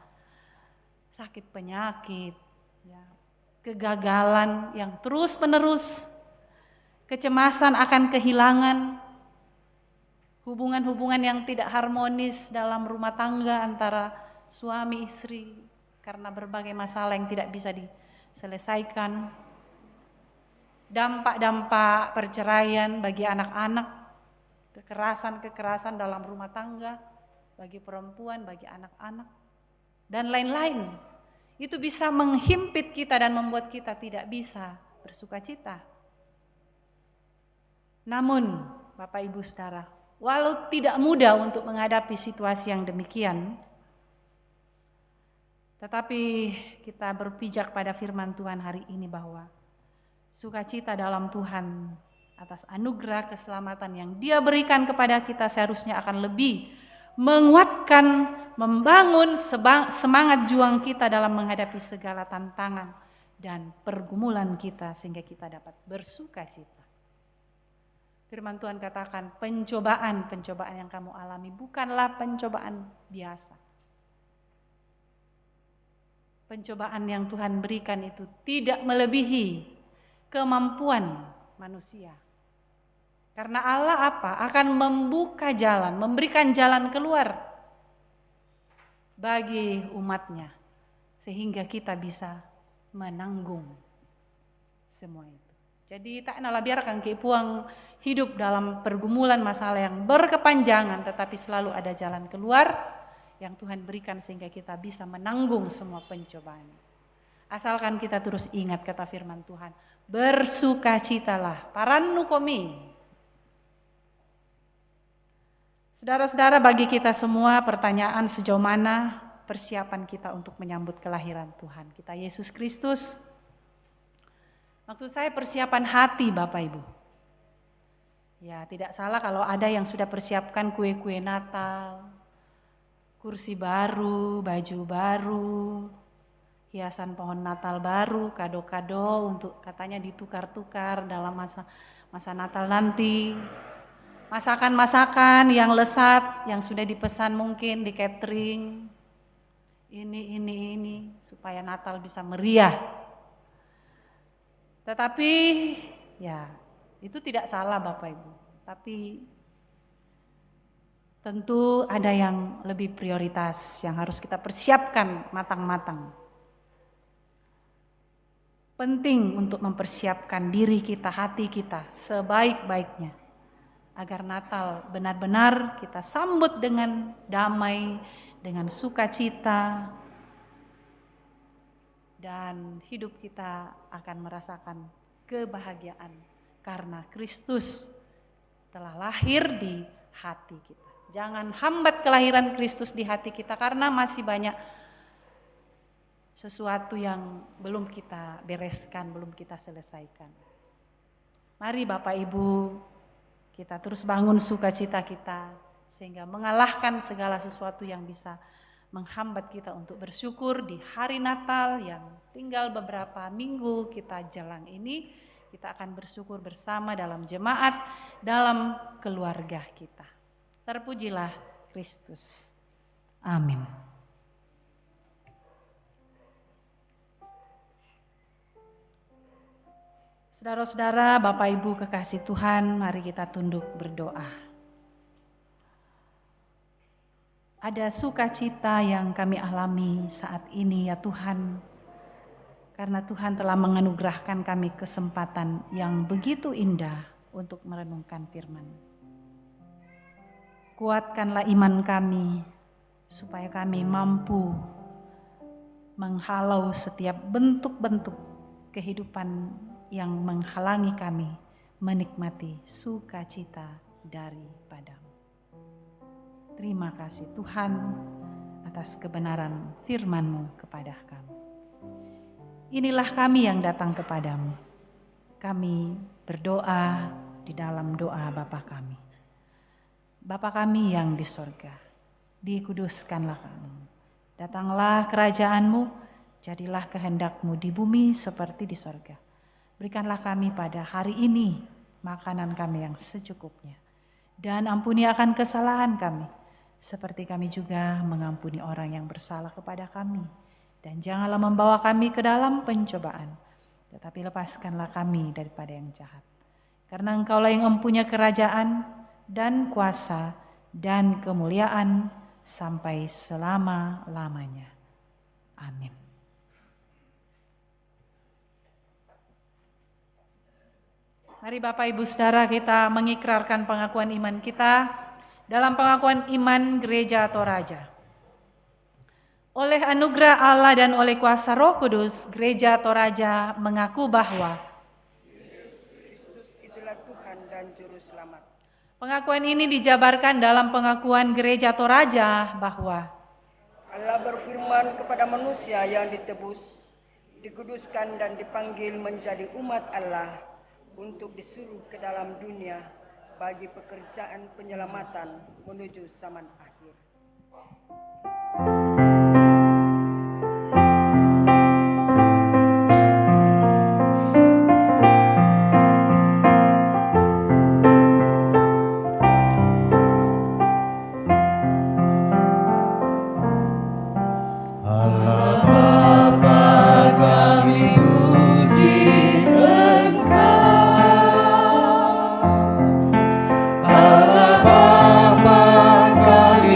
Sakit penyakit, ya, kegagalan yang terus-menerus, kecemasan akan kehilangan, hubungan-hubungan yang tidak harmonis dalam rumah tangga antara suami istri karena berbagai masalah yang tidak bisa diselesaikan, dampak-dampak perceraian bagi anak-anak, kekerasan-kekerasan dalam rumah tangga bagi perempuan, bagi anak-anak, dan lain-lain. Itu bisa menghimpit kita dan membuat kita tidak bisa bersukacita. Namun, Bapak Ibu Saudara, walau tidak mudah untuk menghadapi situasi yang demikian, tetapi kita berpijak pada firman Tuhan hari ini bahwa sukacita dalam Tuhan atas anugerah keselamatan yang Dia berikan kepada kita seharusnya akan lebih menguatkan, membangun semangat juang kita dalam menghadapi segala tantangan dan pergumulan kita sehingga kita dapat bersukacita. Firman Tuhan katakan pencobaan yang kamu alami bukanlah pencobaan biasa. Pencobaan yang Tuhan berikan itu tidak melebihi kemampuan manusia. Karena Allah akan membuka jalan, memberikan jalan keluar bagi umatnya. Sehingga kita bisa menanggung semua itu. Jadi tak nalah biarkan kepuang hidup dalam pergumulan masalah yang berkepanjangan. Tetapi selalu ada jalan keluar yang Tuhan berikan sehingga kita bisa menanggung semua pencobaan. Asalkan kita terus ingat kata firman Tuhan. Bersukacitalah, parannu komi. Saudara-saudara, bagi kita semua pertanyaan sejauh mana persiapan kita untuk menyambut kelahiran Tuhan kita Yesus Kristus. Maksud saya persiapan hati Bapak Ibu. Ya, tidak salah kalau ada yang sudah persiapkan kue-kue Natal, kursi baru, baju baru, hiasan pohon Natal baru, kado-kado untuk katanya ditukar-tukar dalam masa Natal nanti. Masakan-masakan yang lesat, yang sudah dipesan mungkin di catering, ini, supaya Natal bisa meriah. Tetapi ya itu tidak salah Bapak Ibu, tapi tentu ada yang lebih prioritas yang harus kita persiapkan matang-matang. Penting untuk mempersiapkan diri kita, hati kita sebaik-baiknya. agar Natal benar-benar kita sambut dengan damai, dengan sukacita, dan hidup kita akan merasakan kebahagiaan karena Kristus telah lahir di hati kita. Jangan hambat kelahiran Kristus di hati kita karena masih banyak sesuatu yang belum kita bereskan, belum kita selesaikan. Mari Bapak Ibu, kita terus bangun sukacita kita sehingga mengalahkan segala sesuatu yang bisa menghambat kita untuk bersyukur di hari Natal yang tinggal beberapa minggu kita jalan ini. Kita akan bersyukur bersama dalam jemaat, dalam keluarga kita. Terpujilah Kristus. Amin. Saudara-saudara, Bapak Ibu kekasih Tuhan, mari kita tunduk berdoa. Ada sukacita yang kami alami saat ini ya Tuhan, karena Tuhan telah menganugerahkan kami kesempatan yang begitu indah untuk merenungkan firman. Kuatkanlah iman kami, supaya kami mampu menghalau setiap bentuk-bentuk kehidupan yang menghalangi kami menikmati sukacita daripada-Mu. Terima kasih Tuhan atas kebenaran firman-Mu kepada kami. Inilah kami yang datang kepadamu. Kami berdoa di dalam doa Bapa kami. Bapa kami yang di sorga, dikuduskanlah kamu. Datanglah kerajaan-Mu, jadilah kehendak-Mu di bumi seperti di sorga. Berikanlah kami pada hari ini makanan kami yang secukupnya. Dan ampuni akan kesalahan kami, seperti kami juga mengampuni orang yang bersalah kepada kami. Dan janganlah membawa kami ke dalam pencobaan, tetapi lepaskanlah kami daripada yang jahat. Karena Engkaulah yang mempunyai kerajaan dan kuasa dan kemuliaan sampai selama-lamanya. Amin. Mari Bapak Ibu Saudara kita mengikrarkan pengakuan iman kita dalam pengakuan iman Gereja Toraja. Oleh anugerah Allah dan oleh kuasa Roh Kudus, Gereja Toraja mengaku bahwa Kristus itulah Tuhan dan Juru Selamat. pengakuan ini dijabarkan dalam pengakuan Gereja Toraja bahwa Allah berfirman kepada manusia yang ditebus, dikuduskan dan dipanggil menjadi umat Allah untuk disuruh ke dalam dunia bagi pekerjaan penyelamatan menuju zaman akhir. Allah Bapa kami puji Engkau, Allah Bapa kami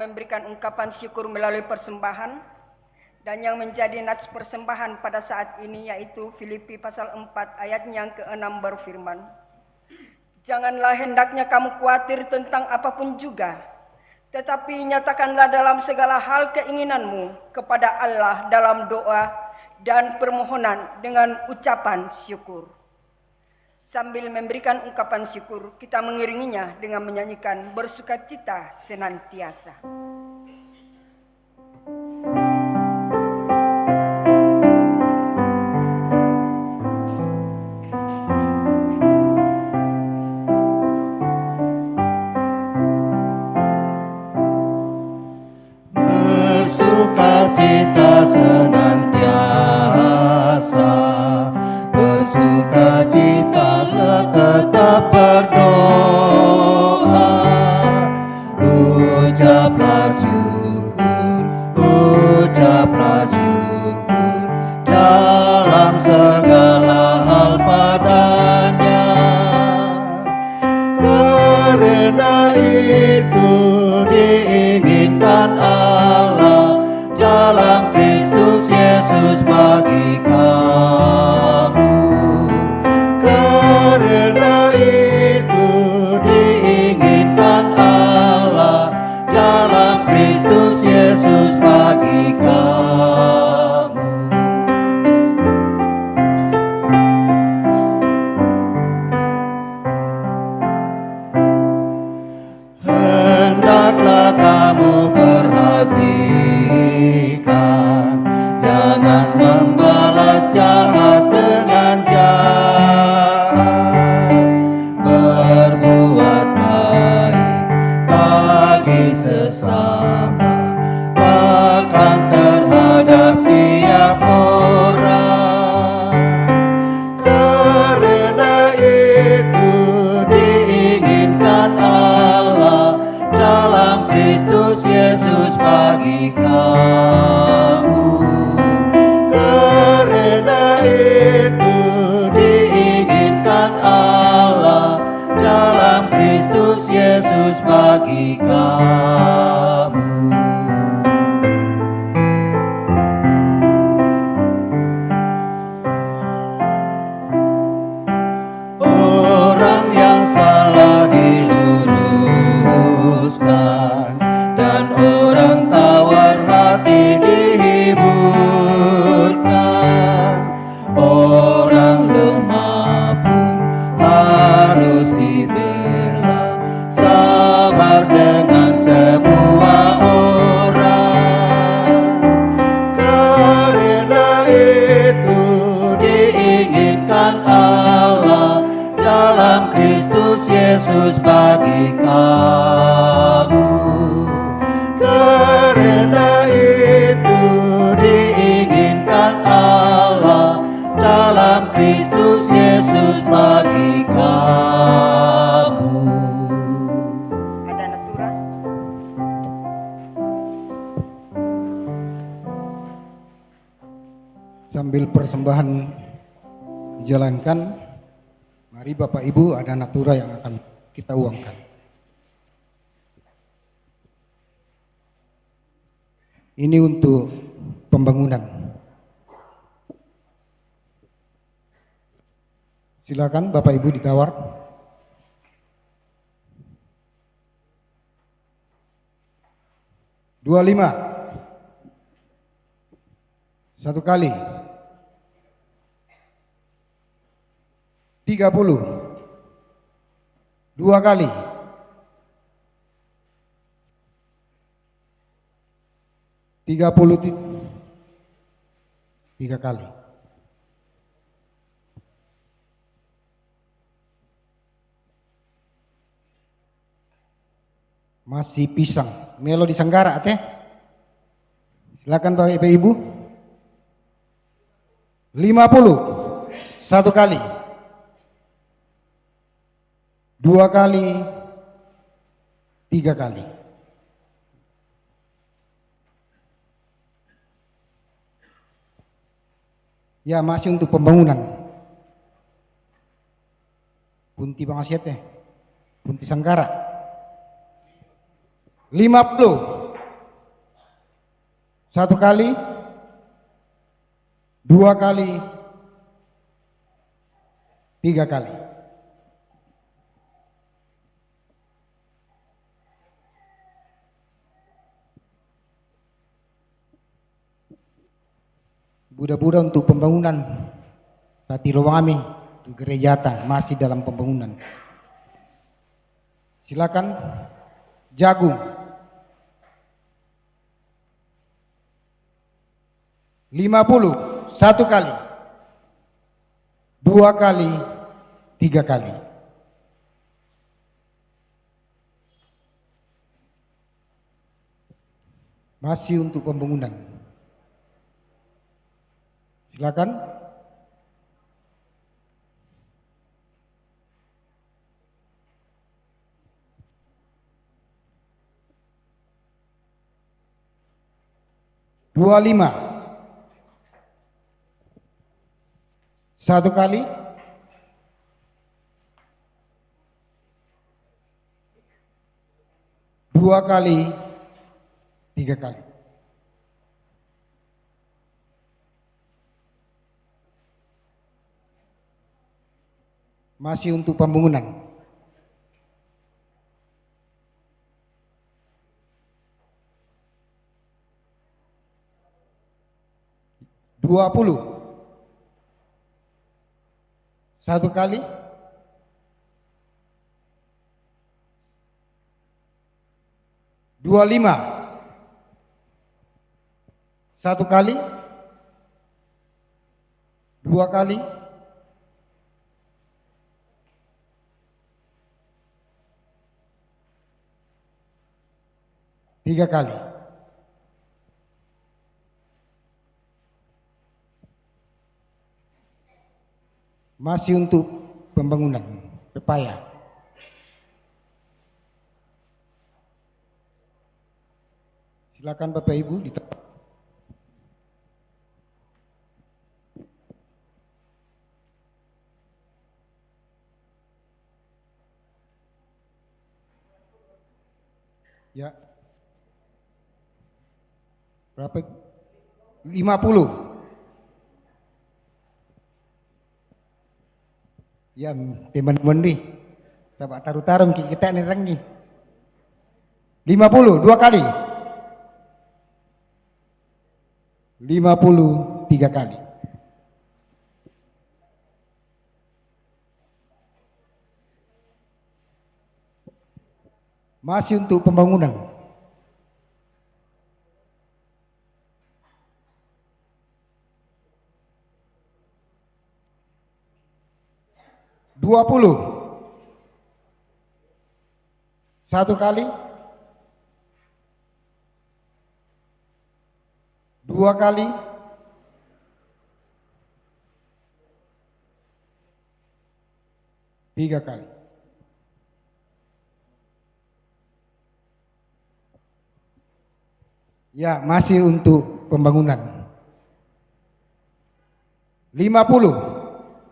memberikan ungkapan syukur melalui persembahan, dan yang menjadi nats persembahan pada saat ini yaitu Filipi pasal 4 ayat yang ke-6 berfirman, "Janganlah hendaknya kamu khawatir tentang apapun juga, tetapi nyatakanlah dalam segala hal keinginanmu kepada Allah dalam doa dan permohonan dengan ucapan syukur." Sambil memberikan ungkapan syukur, kita mengiringinya dengan menyanyikan bersukacita senantiasa. Bersukacita senantiasa, bersukacitalah tetap berdoa. Ucaplah syukur, ucaplah syukur dalam segala hal padanya. Karena itu diinginkan Allah dalam Kristus Yesus bagi kamu. Karena itu diinginkan Allah dalam Kristus Yesus bagi kamu. Hendaklah kamu perhatikan, jangan membalas jahat dengan jahat. Berbuat baik bagi sesama, bahkan terhadap tiap orang. Karena itu diinginkan Allah dalam Kristus Yesus bagi kamu. Karena itu diinginkan Allah dalam Kristus Yesus bagi kamu. Orang yang salah diluruskan, dan orang tawar hati dihiburkan. Orang lemah pun harus dibela, sabar dengan semua orang. Karena itu diinginkan Allah dalam Kristus Yesus bagi kamu. Karena itu diinginkan Allah dalam Kristus Yesus bagi kamu. Ada natura. Sambil persembahan dijalankan, mari Bapak Ibu ada natura yang akan kita uangkan. Ini untuk pembangunan. Silakan Bapak Ibu ditawar. $25. Satu kali. 30. Dua kali. 30. 3 kali. Masih pisang. Melo di Sanggara teh. Silakan Bapak Ibu. 50. Satu kali. 2 kali. 3 kali. Ya, masih untuk pembangunan. Punti Pangasiat teh. Punti Sanggara. 50. 1 kali, 2 kali, 3 kali. Buddha-Buddha untuk pembangunan Pati Lowong untuk gereja masih dalam pembangunan. Silakan jagung 50 1 kali, 2 kali, 3 kali. Masih untuk pembangunan. Silakan. Dua 5 1 kali, 2 kali, 3 kali. Masih untuk pembangunan. Dua 1 kali, 2 5 1 kali, 2 kali, 3 kali. Masih untuk pembangunan pepaya. Silakan Bapak Ibu ditempatkan. Ya. Berapa? 50. Ya, teman-teman nih. Sahabat taruh-taruh kita nih rengi. 50 2 kali. 50 3 kali. Masih untuk pembangunan. Dua 1 kali, 2 kali, 3 kali. Ya, masih untuk pembangunan. 50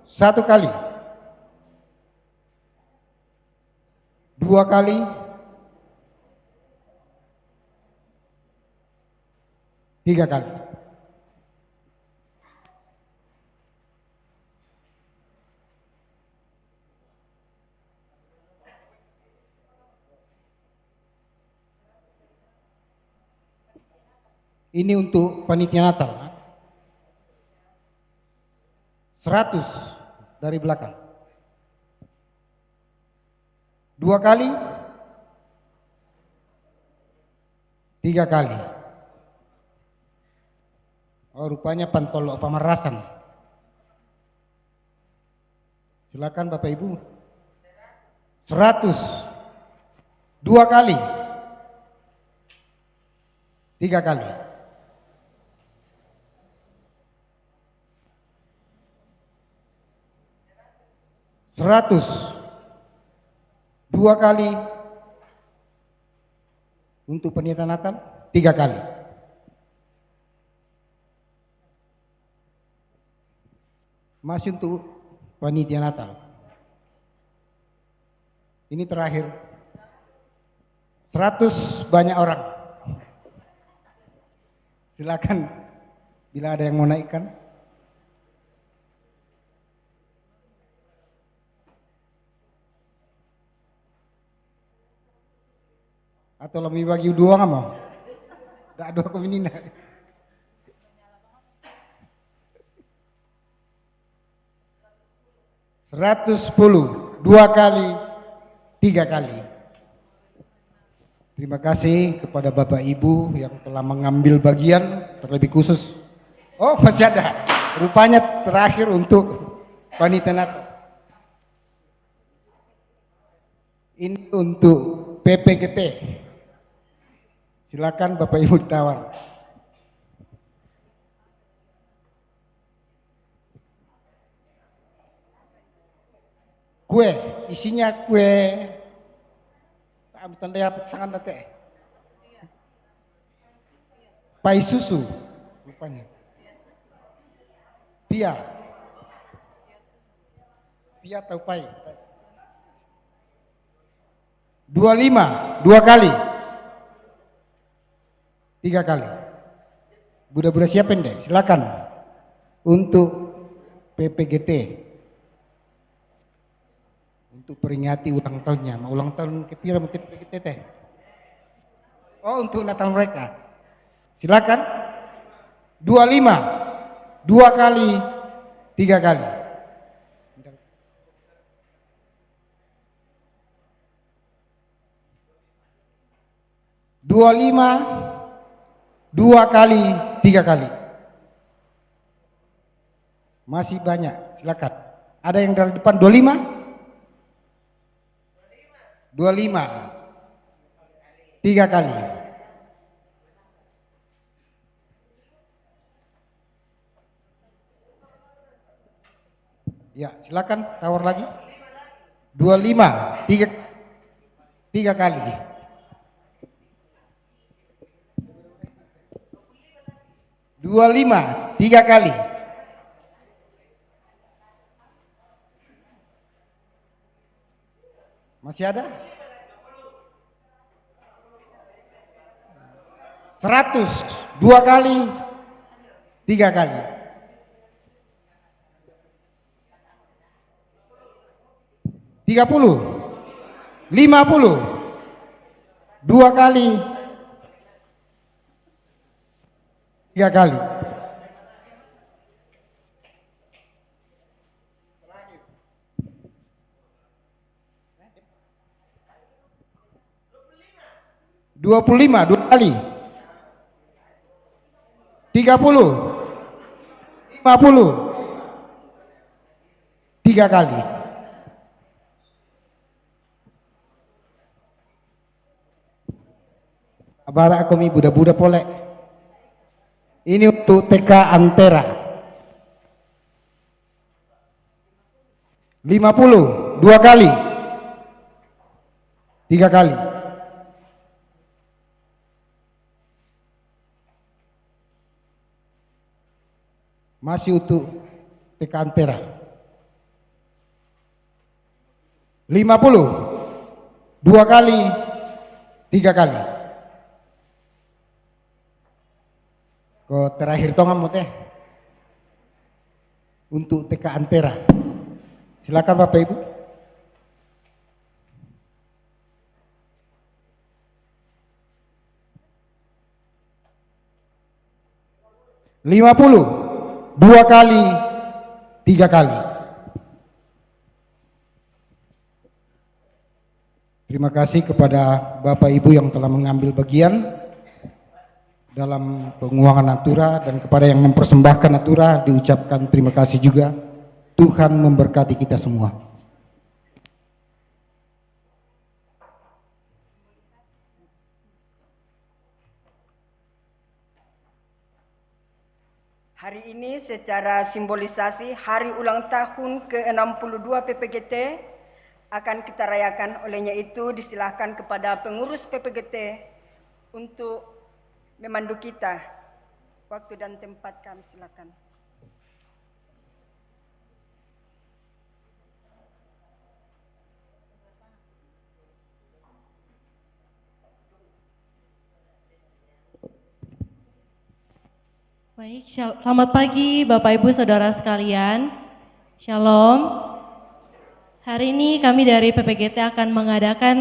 1 kali, 2 kali, 3 kali. Ini untuk panitia Natal. 100 dari belakang. 2 kali, 3 kali. Oh, rupanya pantolok pamerasan. Silakan Bapak Ibu. 100. 2 kali. 3 kali. 100. 2 kali. Untuk panitia Natal 3 kali. Masih untuk panitia Natal. Ini terakhir. 100 banyak orang. Silakan bila ada yang mau naikkan. Atau lebih bagi dua nggak mau? Gak dua keminina. Seratus 110, 2 kali, 3 kali. Terima kasih kepada Bapak Ibu yang telah mengambil bagian, terlebih khusus. Oh, masih ada. Rupanya terakhir untuk panitia Natal. Ini untuk PPGT. Silakan Bapak Ibu ditawar. Kue, isinya kue. Tanda apa sangat date. Pai susu, rupanya. Pia. Pia atau pai? 25, 2 kali. 3 kali. Budak-budak siapin deh, silakan. Untuk PPGT. Untuk peringati ulang tahunnya, mau ulang tahun kepira mungkin PPGT teh. Oh, untuk Natal mereka. Silakan. 25, 2 kali, 3 kali. 25, 2 kali, 3 kali. Masih banyak, silakan. Ada yang dari depan 25? 25, 3 kali. Ya, silakan tawar lagi. 25, 3 kali. 25, 3 kali. Masih ada? 100, 2 kali, 3 kali. 30, 50, 2 kali, 3 kali. Dua 25, 2 kali. 30, 50, 3 kali. Abara kami budak-budak polek. Ini untuk TK Antera. 50, 2 kali. 3 kali. Masih untuk TK Antera. 50, 2 kali, 3 kali. Kok terakhir tongan teh untuk TK Antera. Silakan Bapak Ibu. Lima 2 kali, 3 kali. Terima kasih kepada Bapak Ibu yang telah mengambil bagian dalam penguangan natura, dan kepada yang mempersembahkan natura diucapkan terima kasih juga. Tuhan memberkati kita semua. Hari ini secara simbolisasi hari ulang tahun ke-62 PPGT akan kita rayakan. Olehnya itu disilahkan kepada pengurus PPGT untuk memandu kita. Waktu dan tempat kami silakan. Baik, selamat pagi Bapak Ibu Saudara sekalian. Shalom. Hari ini kami dari PPGT akan mengadakan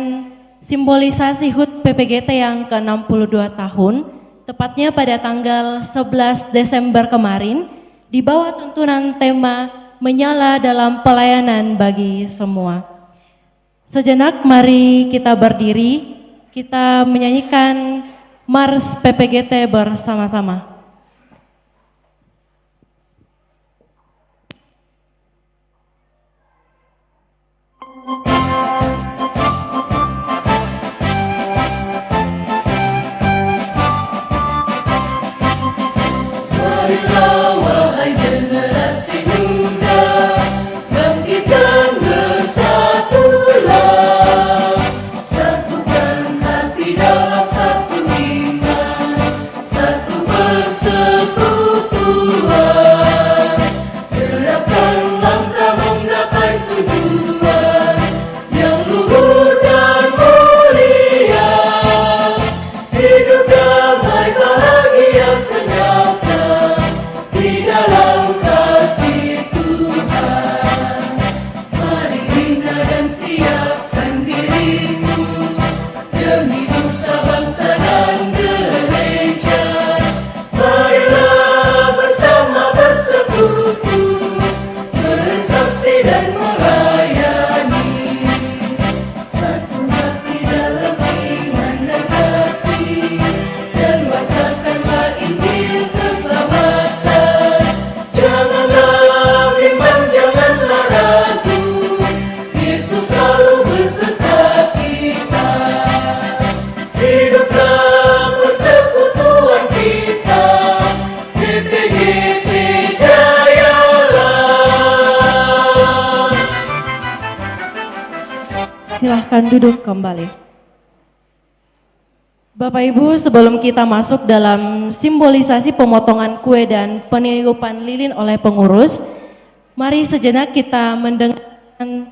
simbolisasi HUT PPGT yang ke-62 tahun, tepatnya pada tanggal 11 Desember kemarin, di bawah tuntunan tema Menyala dalam Pelayanan bagi Semua. Sejenak mari kita berdiri, kita menyanyikan Mars PPGT bersama-sama. Marilah wahai generasi muda, bangkitkan bersatulah, satukan hati dalam satu iman, satu persekutuan, gerakkan langkah menggapai tujuan yang luhur dan mulia, hidup damai bahagia sejahtera di dalam kasih Tuhan. Mari bina dan siapkan dirimu demi nusa bangsa dan gereja. Marilah bersama bersekutu, bersaksi dan melayani, satu hati dalam iman dan kasih, dan wartakanlah Injil keselamatan. Janganlah bimbang, janganlah ragu, Yesus selalu beserta kita. Hiduplah persekutuan kita, PPGT Jayalah. Silahkan duduk kembali. Bapak Ibu, sebelum kita masuk dalam simbolisasi pemotongan kue dan peniupan lilin oleh pengurus, mari sejenak kita mendengarkan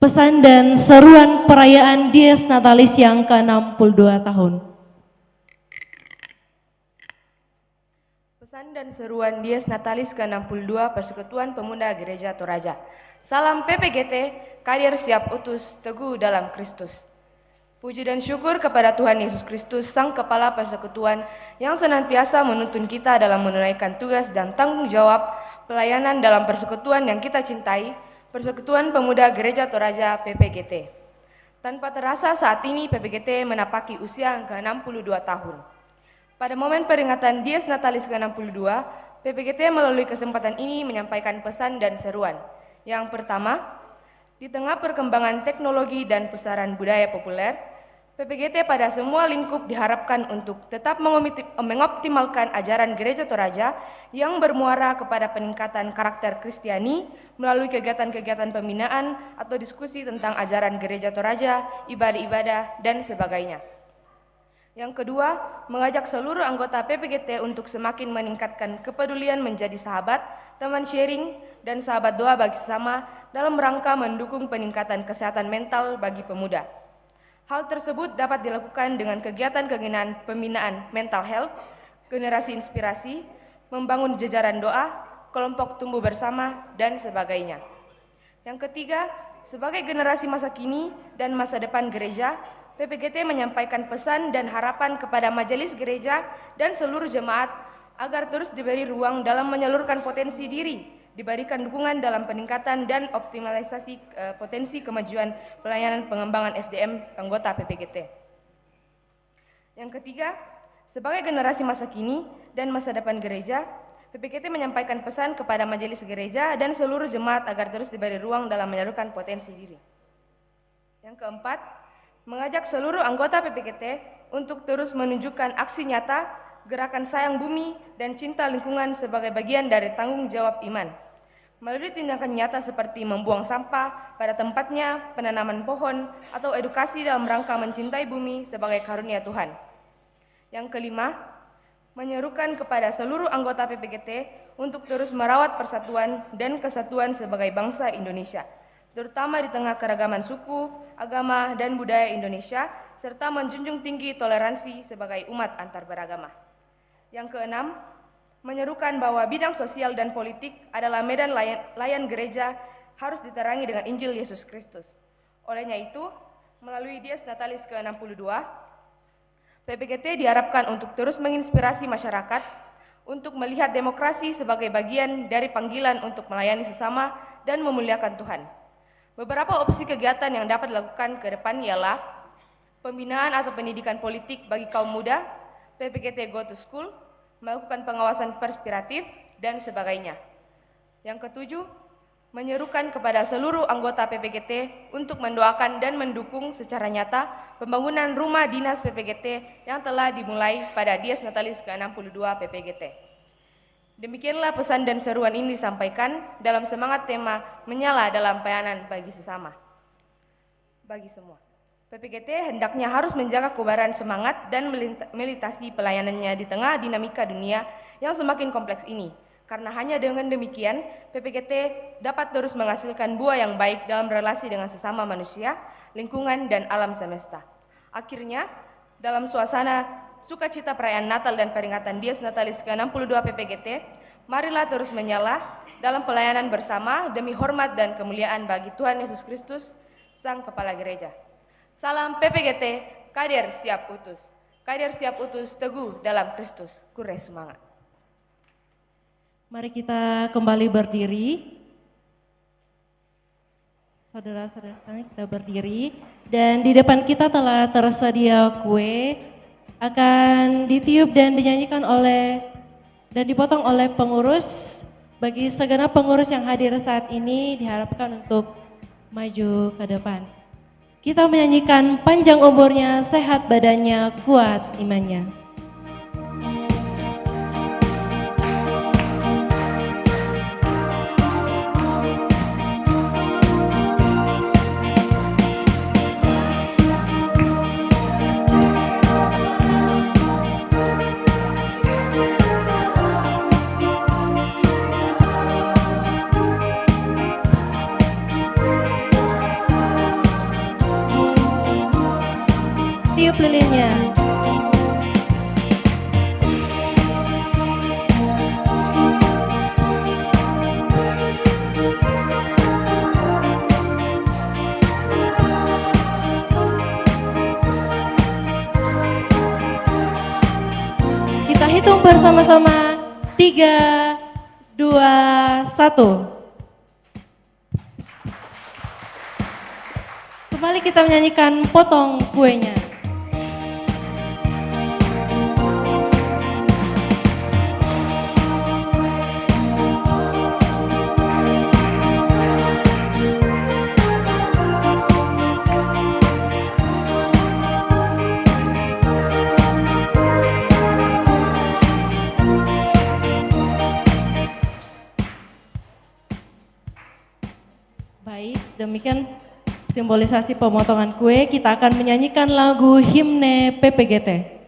pesan dan seruan perayaan Dies Natalis yang ke-62 tahun. Pesan dan seruan Dies Natalis ke-62 Persekutuan Pemuda Gereja Toraja. Salam PPGT, karir siap utus, teguh dalam Kristus. Puji dan syukur kepada Tuhan Yesus Kristus, Sang Kepala Persekutuan yang senantiasa menuntun kita dalam menunaikan tugas dan tanggung jawab pelayanan dalam persekutuan yang kita cintai, Persekutuan Pemuda Gereja Toraja PPGT. Tanpa terasa saat ini PPGT menapaki usia yang ke-62 tahun. Pada momen peringatan Dies Natalis ke-62, PPGT melalui kesempatan ini menyampaikan pesan dan seruan. Yang pertama, di tengah perkembangan teknologi dan pusaran budaya populer, PPGT pada semua lingkup diharapkan untuk tetap mengoptimalkan ajaran Gereja Toraja yang bermuara kepada peningkatan karakter Kristiani melalui kegiatan-kegiatan pembinaan atau diskusi tentang ajaran Gereja Toraja, ibadah-ibadah, dan sebagainya. Yang kedua, mengajak seluruh anggota PPGT untuk semakin meningkatkan kepedulian menjadi sahabat, teman sharing, dan sahabat doa bagi sesama dalam rangka mendukung peningkatan kesehatan mental bagi pemuda. Hal tersebut dapat dilakukan dengan kegiatan-kegiatan pembinaan mental health, generasi inspirasi, membangun jajaran doa, kelompok tumbuh bersama, dan sebagainya. Yang ketiga, sebagai generasi masa kini dan masa depan gereja, PPGT menyampaikan pesan dan harapan kepada majelis gereja dan seluruh jemaat agar terus diberi ruang dalam menyalurkan potensi diri, diberikan dukungan dalam peningkatan dan optimalisasi potensi kemajuan pelayanan pengembangan SDM anggota PPGT. Yang ketiga, sebagai generasi masa kini dan masa depan gereja, PPGT menyampaikan pesan kepada majelis gereja dan seluruh jemaat agar terus diberi ruang dalam menyalurkan potensi diri. Yang keempat, mengajak seluruh anggota PPGT untuk terus menunjukkan aksi nyata, gerakan sayang bumi, dan cinta lingkungan sebagai bagian dari tanggung jawab iman. Melalui tindakan nyata seperti membuang sampah pada tempatnya, penanaman pohon, atau edukasi dalam rangka mencintai bumi sebagai karunia Tuhan. Yang kelima, menyerukan kepada seluruh anggota PPGT untuk terus merawat persatuan dan kesatuan sebagai bangsa Indonesia, terutama di tengah keragaman suku, agama, dan budaya Indonesia, serta menjunjung tinggi toleransi sebagai umat antar beragama. Yang keenam, menyerukan bahwa bidang sosial dan politik adalah medan layan gereja harus diterangi dengan Injil Yesus Kristus. Olehnya itu, melalui Dies Natalis ke-62, PPGT diharapkan untuk terus menginspirasi masyarakat untuk melihat demokrasi sebagai bagian dari panggilan untuk melayani sesama dan memuliakan Tuhan. Beberapa opsi kegiatan yang dapat dilakukan ke depan ialah pembinaan atau pendidikan politik bagi kaum muda, PPGT Go to School, melakukan pengawasan perspiratif, dan sebagainya. Yang ketujuh, menyerukan kepada seluruh anggota PPGT untuk mendoakan dan mendukung secara nyata pembangunan rumah dinas PPGT yang telah dimulai pada Dies Natalis ke-62 PPGT. Demikianlah pesan dan seruan ini disampaikan dalam semangat tema menyala dalam pelayanan bagi sesama. Bagi semua. PPGT hendaknya harus menjaga kobaran semangat dan melintasi pelayanannya di tengah dinamika dunia yang semakin kompleks ini. Karena hanya dengan demikian, PPGT dapat terus menghasilkan buah yang baik dalam relasi dengan sesama manusia, lingkungan, dan alam semesta. Akhirnya, dalam suasana sukacita perayaan Natal dan peringatan Dies Natalis ke-62 PPGT, marilah terus menyala dalam pelayanan bersama demi hormat dan kemuliaan bagi Tuhan Yesus Kristus, Sang Kepala Gereja. Salam PPGT, Kader Siap Utus. Kader Siap Utus teguh dalam Kristus. Kure semangat. Mari kita kembali berdiri. Saudara-saudara sekalian, kita berdiri. Dan di depan kita telah tersedia kue, akan ditiup dan dinyanyikan oleh dan dipotong oleh pengurus. Bagi segenap pengurus yang hadir saat ini diharapkan untuk maju ke depan. Kita menyanyikan panjang umurnya, sehat badannya, kuat imannya. Tiup lilinnya. Kita hitung bersama-sama. 3, 2, 1. Kembali kita menyanyikan potong kuenya. Baik, demikian simbolisasi pemotongan kue. Kita akan menyanyikan lagu himne PPGT.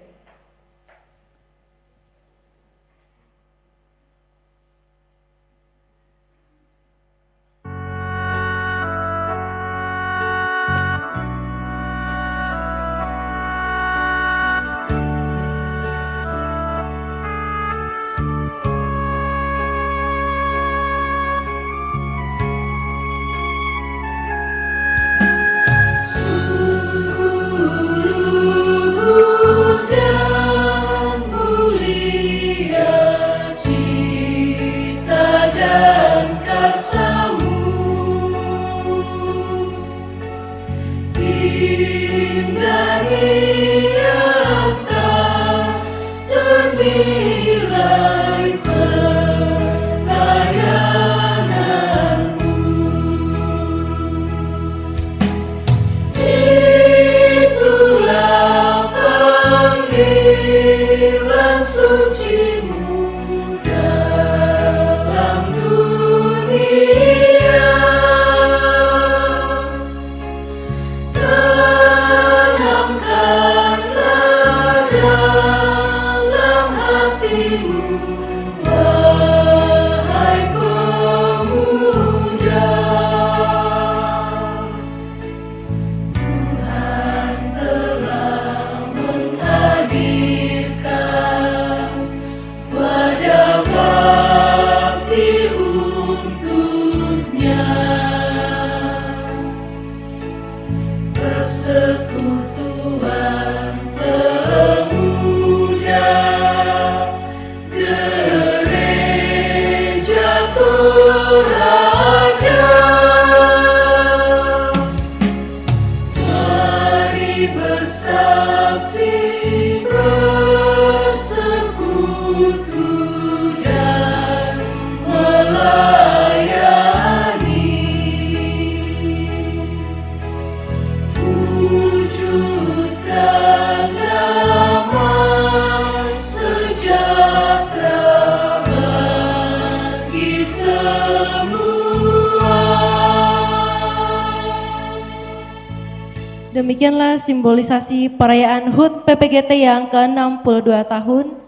Demikianlah simbolisasi perayaan HUT PPGT yang ke-62 tahun.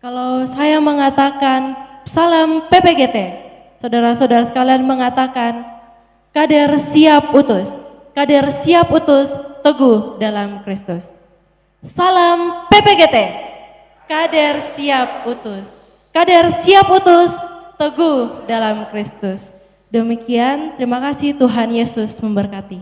Kalau saya mengatakan salam PPGT, saudara-saudara sekalian mengatakan kader siap utus, kader siap utus, teguh dalam Kristus. Salam PPGT, kader siap utus, kader siap utus, teguh dalam Kristus. Demikian, terima kasih, Tuhan Yesus memberkati.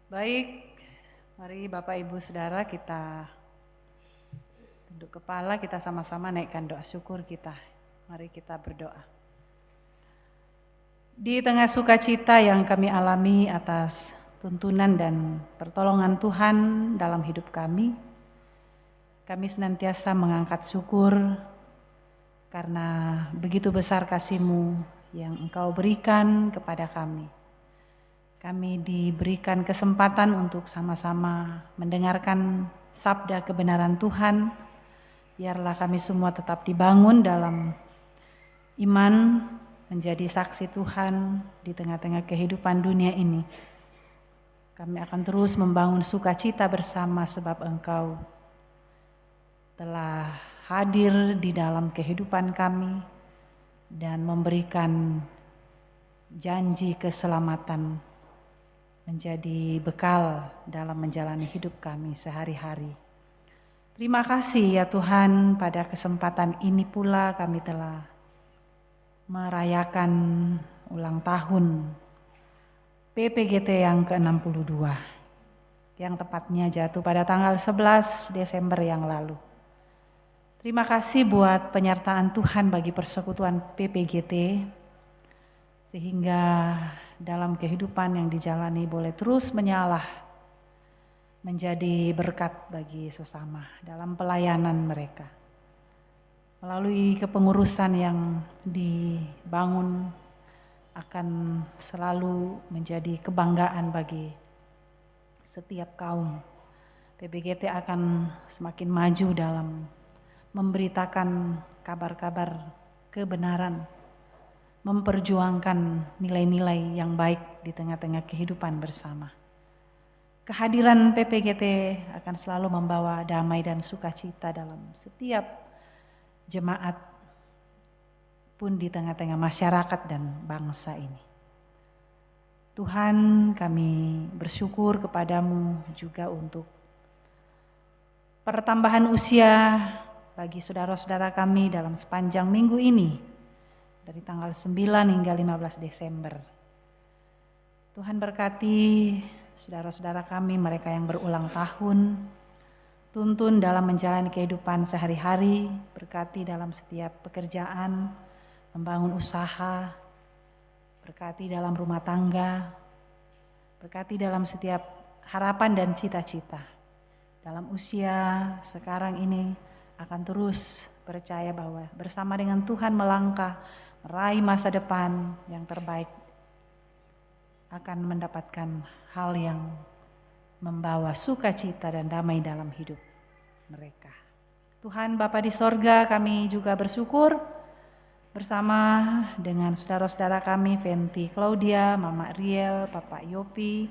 Baik, mari Bapak Ibu Saudara kita tunduk kepala, kita sama-sama naikkan doa syukur kita. Mari kita berdoa. Di tengah sukacita yang kami alami atas tuntunan dan pertolongan Tuhan dalam hidup kami senantiasa mengangkat syukur karena begitu besar kasih-Mu yang Engkau berikan kepada kami. Kami diberikan kesempatan untuk sama-sama mendengarkan sabda kebenaran Tuhan. Biarlah kami semua tetap dibangun dalam iman, menjadi saksi Tuhan di tengah-tengah kehidupan dunia ini. Kami akan terus membangun sukacita bersama sebab Engkau telah hadir di dalam kehidupan kami dan memberikan janji keselamatan menjadi bekal dalam menjalani hidup kami sehari-hari. Terima kasih ya Tuhan, pada kesempatan ini pula kami telah merayakan ulang tahun PPGT yang ke-62 yang tepatnya jatuh pada tanggal 11 Desember yang lalu. Terima kasih buat penyertaan Tuhan bagi persekutuan PPGT sehingga dalam kehidupan yang dijalani boleh terus menyalah menjadi berkat bagi sesama dalam pelayanan mereka. Melalui kepengurusan yang dibangun akan selalu menjadi kebanggaan bagi setiap kaum. PPGT akan semakin maju dalam memberitakan kabar-kabar kebenaran, memperjuangkan nilai-nilai yang baik di tengah-tengah kehidupan bersama. Kehadiran PPGT akan selalu membawa damai dan sukacita dalam setiap jemaat pun di tengah-tengah masyarakat dan bangsa ini. Tuhan, kami bersyukur kepadamu juga untuk pertambahan usia bagi saudara-saudara kami dalam sepanjang minggu ini dari tanggal 9 hingga 15 Desember. Tuhan berkati saudara-saudara kami, mereka yang berulang tahun, tuntun dalam menjalani kehidupan sehari-hari, berkati dalam setiap pekerjaan, membangun usaha, berkati dalam rumah tangga, berkati dalam setiap harapan dan cita-cita. Dalam usia sekarang ini akan terus percaya bahwa bersama dengan Tuhan melangkah, meraih masa depan yang terbaik, akan mendapatkan hal yang membawa sukacita dan damai dalam hidup mereka. Tuhan Bapa di sorga, kami juga bersyukur bersama dengan saudara-saudara kami, Venti Claudia, Mama Riel, Papa Yopi,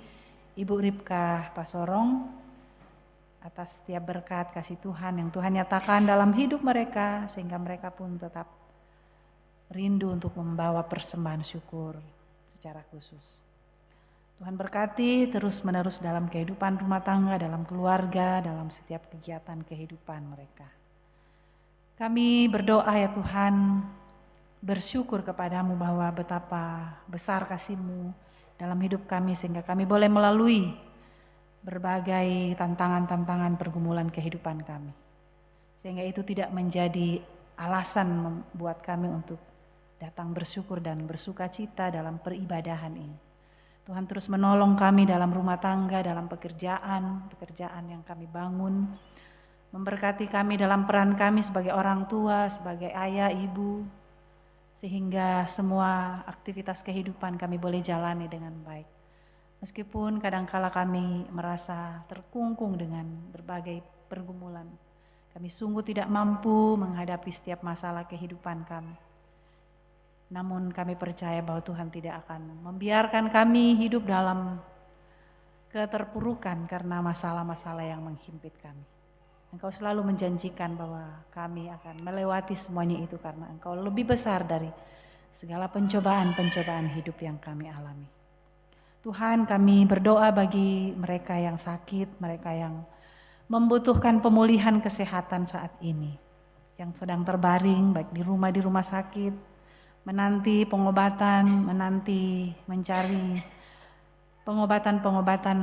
Ibu Ripka Pasorong, atas setiap berkat kasih Tuhan yang Tuhan nyatakan dalam hidup mereka, sehingga mereka pun tetap rindu untuk membawa persembahan syukur secara khusus. Tuhan berkati terus-menerus dalam kehidupan rumah tangga, dalam keluarga, dalam setiap kegiatan kehidupan mereka. Kami berdoa ya Tuhan, bersyukur kepadamu bahwa betapa besar kasih-Mu dalam hidup kami sehingga kami boleh melalui berbagai tantangan-tantangan pergumulan kehidupan kami. Sehingga itu tidak menjadi alasan membuat kami untuk datang bersyukur dan bersukacita dalam peribadahan ini. Tuhan terus menolong kami dalam rumah tangga, dalam pekerjaan yang kami bangun. Memberkati kami dalam peran kami sebagai orang tua, sebagai ayah, ibu, sehingga semua aktivitas kehidupan kami boleh jalani dengan baik. Meskipun kadangkala kami merasa terkungkung dengan berbagai pergumulan, kami sungguh tidak mampu menghadapi setiap masalah kehidupan kami. Namun kami percaya bahwa Tuhan tidak akan membiarkan kami hidup dalam keterpurukan karena masalah-masalah yang menghimpit kami. Engkau selalu menjanjikan bahwa kami akan melewati semuanya itu karena Engkau lebih besar dari segala pencobaan-pencobaan hidup yang kami alami. Tuhan, kami berdoa bagi mereka yang sakit, mereka yang membutuhkan pemulihan kesehatan saat ini, yang sedang terbaring baik di rumah sakit, menanti pengobatan, menanti mencari pengobatan-pengobatan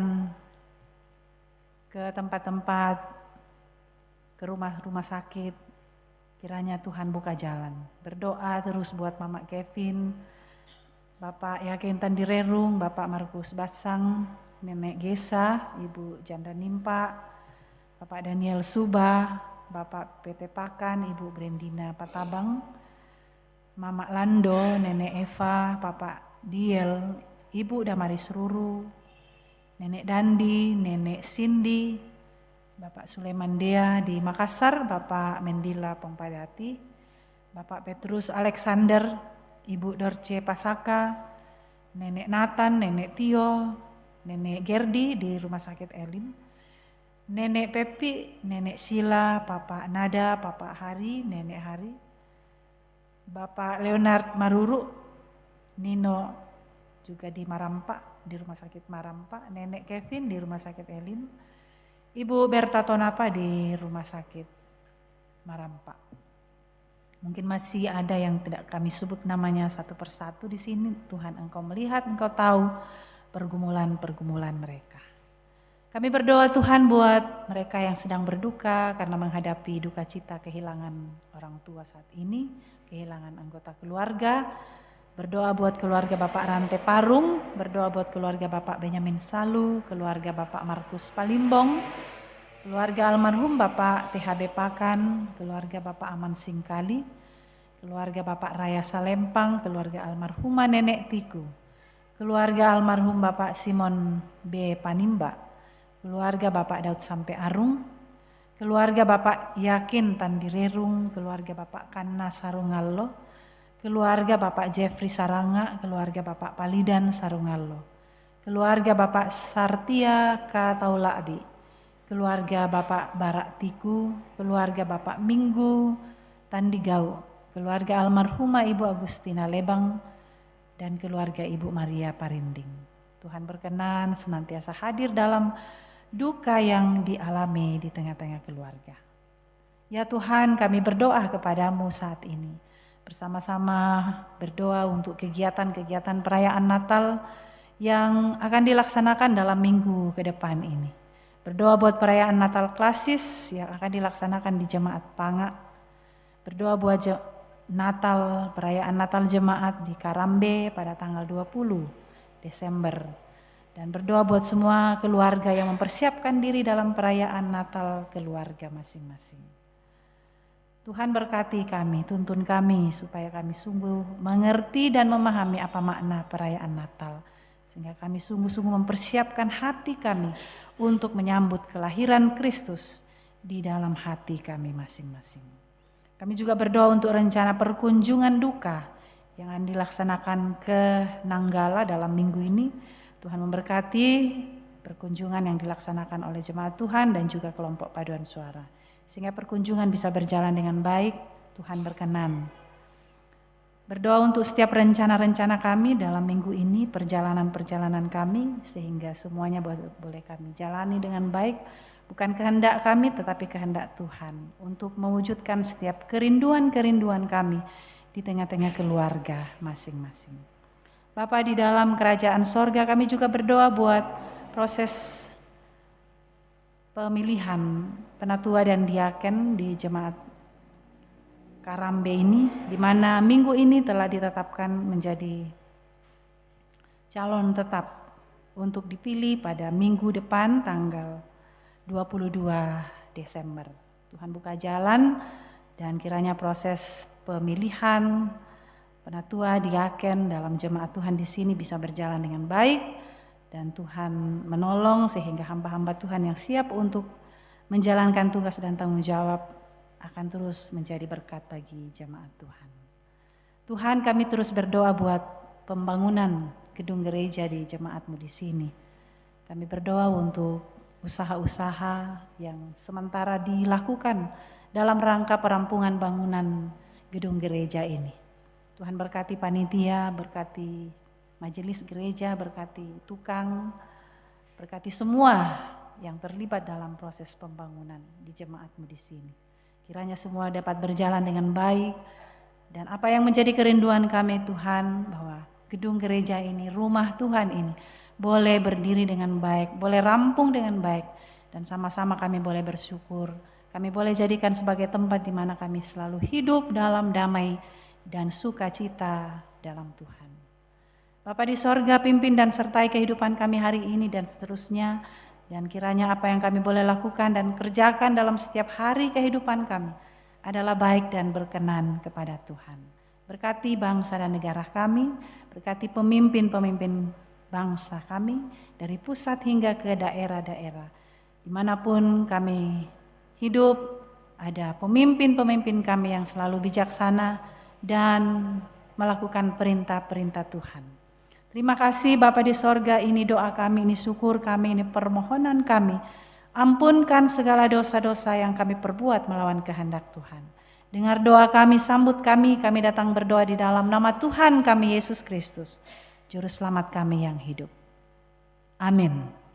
ke tempat-tempat, ke rumah sakit. Kiranya Tuhan buka jalan. Berdoa terus buat Mama Kevin, Bapak Yakin Tandirerung, Bapak Markus Basang, Nenek Gesa, Ibu Janda Nimpa, Bapak Daniel Subah, Bapak PT Pakan, Ibu Brendina Patabang, Mama Lando, Nenek Eva, Bapak Diel, Ibu Damaris Ruru, Nenek Dandi, Nenek Cindy, Bapak Sulaiman Dea di Makassar, Bapak Mendila Pongpadati, Bapak Petrus Alexander, Ibu Dorce Pasaka, Nenek Nathan, Nenek Tio, Nenek Gerdi di Rumah Sakit Elim, Nenek Pepi, Nenek Sila, Bapak Nada, Bapak Hari, Nenek Hari, Bapak Leonard Maruru, Nino juga di Marampa, di Rumah Sakit Marampa, Nenek Kevin di Rumah Sakit Elim, Ibu Berta Tonapa di Rumah Sakit Marampa. Mungkin masih ada yang tidak kami sebut namanya satu persatu di sini. Tuhan, Engkau melihat, Engkau tahu pergumulan-pergumulan mereka. Kami berdoa Tuhan buat mereka yang sedang berduka karena menghadapi duka cita kehilangan orang tua saat ini, kehilangan anggota keluarga. Berdoa buat keluarga Bapak Rante Parung, berdoa buat keluarga Bapak Benyamin Salu, keluarga Bapak Markus Palimbong, keluarga almarhum Bapak THB Pakan, keluarga Bapak Aman Singkali, keluarga Bapak Raya Salempang, keluarga almarhumah Nenek Tiku, keluarga almarhum Bapak Simon B. Panimba, keluarga Bapak Daud Sampai Arung, keluarga Bapak Yakin Tandirerung, keluarga Bapak Kanna Sarungallo, keluarga Bapak Jeffrey Saranga, keluarga Bapak Palidan Sarungallo, keluarga Bapak Sartia Kataulabi, keluarga Bapak Barak Tiku, keluarga Bapak Minggu Tandigau, keluarga almarhumah Ibu Agustina Lebang, dan keluarga Ibu Maria Parinding. Tuhan berkenan senantiasa hadir dalam duka yang dialami di tengah-tengah keluarga. Ya Tuhan, kami berdoa kepadamu saat ini. Bersama-sama berdoa untuk kegiatan-kegiatan perayaan Natal yang akan dilaksanakan dalam minggu ke depan ini. Berdoa buat perayaan Natal klasis yang akan dilaksanakan di Jemaat Panga. Berdoa buat perayaan Natal Jemaat di Karambe pada tanggal 20 Desember. Dan berdoa buat semua keluarga yang mempersiapkan diri dalam perayaan Natal keluarga masing-masing. Tuhan berkati kami, tuntun kami supaya kami sungguh mengerti dan memahami apa makna perayaan Natal. Sehingga kami sungguh-sungguh mempersiapkan hati kami untuk menyambut kelahiran Kristus di dalam hati kami masing-masing. Kami juga berdoa untuk rencana perkunjungan duka yang akan dilaksanakan ke Nanggala dalam minggu ini. Tuhan memberkati perkunjungan yang dilaksanakan oleh jemaat Tuhan dan juga kelompok paduan suara. Sehingga perkunjungan bisa berjalan dengan baik, Tuhan berkenan. Berdoa untuk setiap rencana-rencana kami dalam minggu ini, perjalanan-perjalanan kami, sehingga semuanya boleh kami jalani dengan baik. Bukan kehendak kami, tetapi kehendak Tuhan. Untuk mewujudkan setiap kerinduan-kerinduan kami di tengah-tengah keluarga masing-masing. Bapa di dalam kerajaan sorga, kami juga berdoa buat proses pemilihan penatua dan diaken di jemaat Karambe ini, di mana minggu ini telah ditetapkan menjadi calon tetap untuk dipilih pada minggu depan tanggal 22 Desember. Tuhan buka jalan dan kiranya proses pemilihan penatua, diaken dalam jemaat Tuhan di sini bisa berjalan dengan baik, dan Tuhan menolong sehingga hamba-hamba Tuhan yang siap untuk menjalankan tugas dan tanggung jawab akan terus menjadi berkat bagi jemaat Tuhan. Tuhan, kami terus berdoa buat pembangunan gedung gereja di jemaat-Mu di sini. Kami berdoa untuk usaha-usaha yang sementara dilakukan dalam rangka perampungan bangunan gedung gereja ini. Tuhan berkati panitia, berkati majelis gereja, berkati tukang, berkati semua yang terlibat dalam proses pembangunan di jemaat-Mu di sini. Kiranya semua dapat berjalan dengan baik, dan apa yang menjadi kerinduan kami Tuhan, bahwa gedung gereja ini, rumah Tuhan ini boleh berdiri dengan baik, boleh rampung dengan baik, dan sama-sama kami boleh bersyukur. Kami boleh jadikan sebagai tempat di mana kami selalu hidup dalam damai dan sukacita dalam Tuhan. Bapa di sorga, pimpin dan sertai kehidupan kami hari ini dan seterusnya, dan kiranya apa yang kami boleh lakukan dan kerjakan dalam setiap hari kehidupan kami adalah baik dan berkenan kepada Tuhan. Berkati bangsa dan negara kami, berkati pemimpin-pemimpin bangsa kami, dari pusat hingga ke daerah-daerah. Dimanapun kami hidup, ada pemimpin-pemimpin kami yang selalu bijaksana dan melakukan perintah-perintah Tuhan. Terima kasih Bapa di sorga, ini doa kami, ini syukur kami, ini permohonan kami. Ampunkan segala dosa-dosa yang kami perbuat melawan kehendak Tuhan. Dengar doa kami, sambut kami datang berdoa di dalam nama Tuhan kami Yesus Kristus, Juru Selamat kami yang hidup. Amin.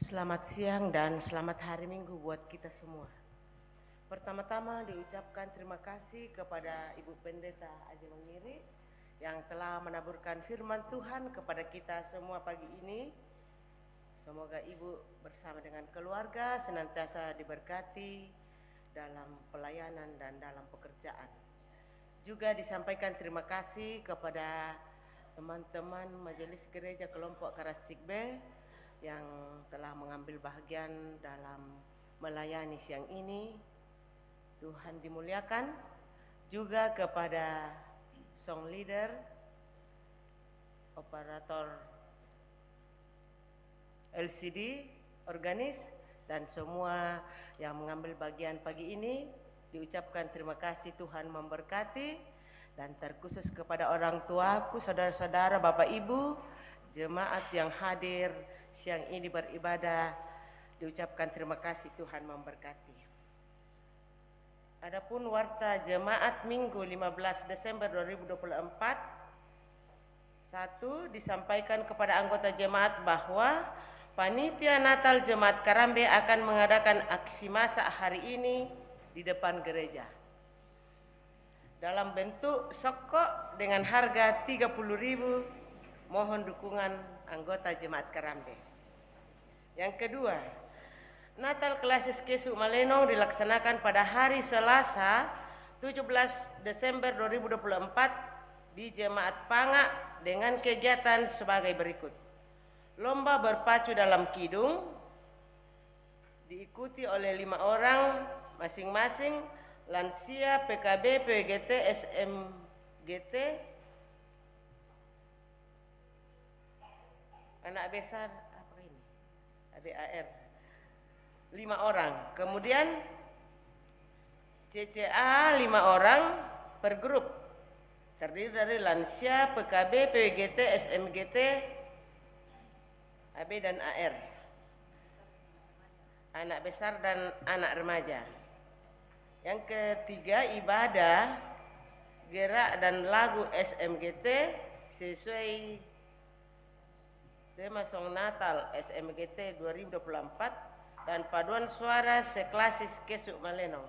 Selamat siang dan selamat hari Minggu buat kita semua. Pertama-tama diucapkan terima kasih kepada Ibu Pendeta Aji Mangiri yang telah menaburkan firman Tuhan kepada kita semua pagi ini. Semoga Ibu bersama dengan keluarga senantiasa diberkati dalam pelayanan dan dalam pekerjaan. Juga disampaikan terima kasih kepada teman-teman Majelis Gereja Kelompok Karasikbe yang telah mengambil bahagian dalam melayani siang ini. Tuhan dimuliakan. Juga kepada song leader, operator LCD, organis, dan semua yang mengambil bagian pagi ini. Diucapkan terima kasih, Tuhan memberkati. Dan terkhusus kepada orang tuaku, saudara-saudara, Bapak Ibu, jemaat yang hadir siang ini beribadah, diucapkan terima kasih, Tuhan memberkati. Adapun warta jemaat Minggu 15 Desember 2024, 1. Disampaikan kepada anggota jemaat bahwa Panitia Natal Jemaat Karambe akan mengadakan aksi masak hari ini di depan gereja dalam bentuk sokok dengan harga 30.000. Mohon dukungan anggota Jemaat Karambe. Yang kedua, Natal Klasis Kesu Malenong dilaksanakan pada hari Selasa 17 Desember 2024 di Jemaat Panga dengan kegiatan sebagai berikut. Lomba berpacu dalam kidung diikuti oleh 5 orang masing-masing, lansia, PKB, PGT, SMGT, anak besar apa ini? ABAR. 5 orang. Kemudian CCA 5 orang per grup. Terdiri dari lansia, PKB, PGT, SMGT, AB dan AR. Anak besar dan anak remaja. Yang ketiga, ibadah, gerak dan lagu SMGT sesuai tema Song Natal SMGT 2024 dan paduan suara seklasis Kesuk Malenong.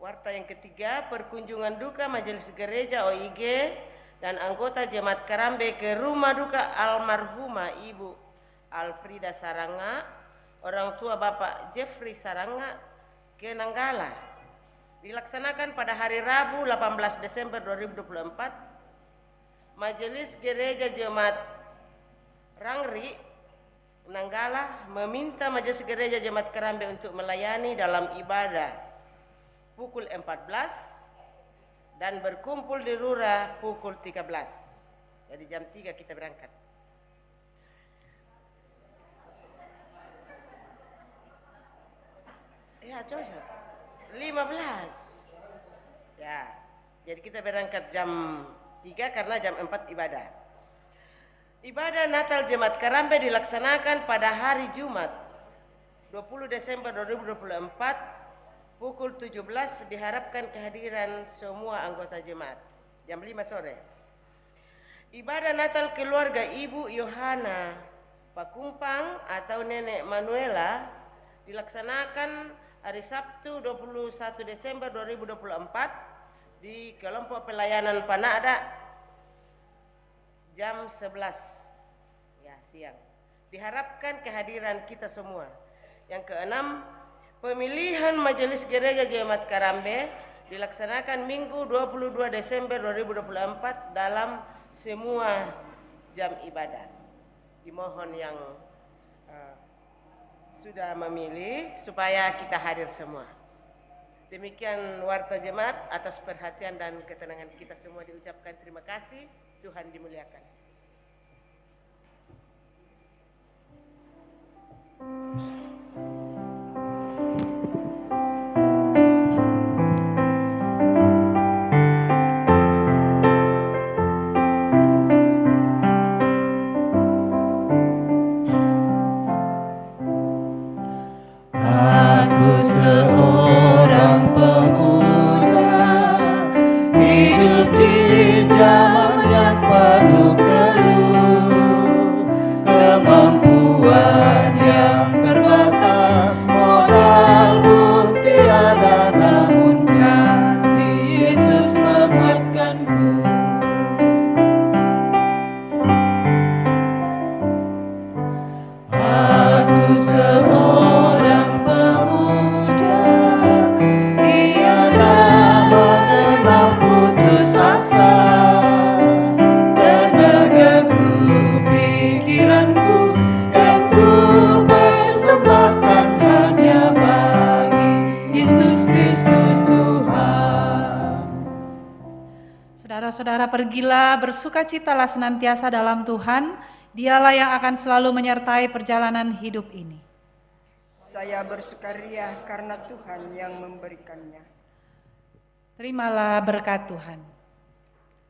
Warta yang ketiga, perkunjungan duka Majelis Gereja OIG dan anggota Jemaat Karambe ke rumah duka almarhumah Ibu Alfrida Saranga, orang tua Bapak Jeffrey Saranga ke Nanggala. Dilaksanakan pada hari Rabu 18 Desember 2024, Majelis Gereja Jemaat Rangri Nanggala meminta Majelis Gereja Jemaat Kerambe untuk melayani dalam ibadah pukul 14 dan berkumpul di Lura pukul 13. Jadi jam 3 kita berangkat. Ya, Joseph. 15. Ya. Jadi kita berangkat jam 3 karena jam 4 ibadah. Ibadah Natal Jemaat Kerambe dilaksanakan pada hari Jumat 20 Desember 2024 pukul 17. Diharapkan kehadiran semua anggota jemaat jam 5 sore. Ibadah Natal keluarga Ibu Yohana Pakumpang atau Nenek Manuela dilaksanakan hari Sabtu 21 Desember 2024 di kelompok pelayanan Panada jam 11 ya siang. Diharapkan kehadiran kita semua. Yang keenam, pemilihan Majelis Gereja Jemaat Kerambe dilaksanakan Minggu 22 Desember 2024 dalam semua jam ibadah. Dimohon yang sudah memilih supaya kita hadir semua. Demikian warta jemaat, atas perhatian dan ketenangan kita semua diucapkan terima kasih. Tuhan dimuliakan. Aku seorang pemuda, hidup di zaman yang penuh keluh, kemampuan yang terbatas, modal pun tiada, namun kasih Yesus menguatkanku. Aku seorang pemuda, tiada mengenal putus asa. Tenagaku, pikiranku, yang ku persembahkan hanya bagi Yesus Kristus Tuhan. Saudara-saudara, pergilah, bersukacitalah senantiasa dalam Tuhan. Dialah yang akan selalu menyertai perjalanan hidup ini. Saya bersukaria karena Tuhan yang memberikannya. Terimalah berkat Tuhan.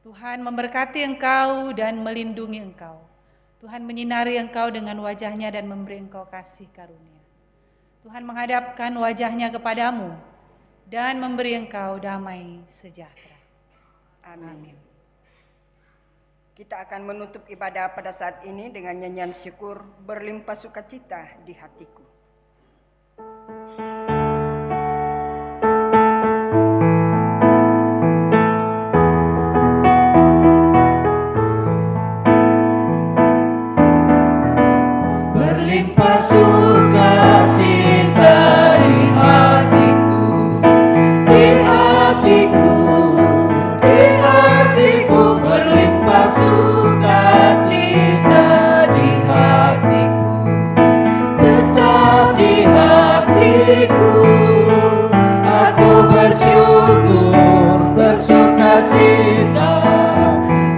Tuhan memberkati engkau dan melindungi engkau. Tuhan menyinari engkau dengan wajahnya dan memberi engkau kasih karunia. Tuhan menghadapkan wajahnya kepadamu dan memberi engkau damai sejahtera. Amin. Kita akan menutup ibadah pada saat ini dengan nyanyian syukur berlimpah sukacita di hatiku. Berlimpah sukacita di hatiku, di hatiku, di hatiku. Berlimpah sukacita di hatiku, tetap di hatiku. Aku bersyukur, bersukacita,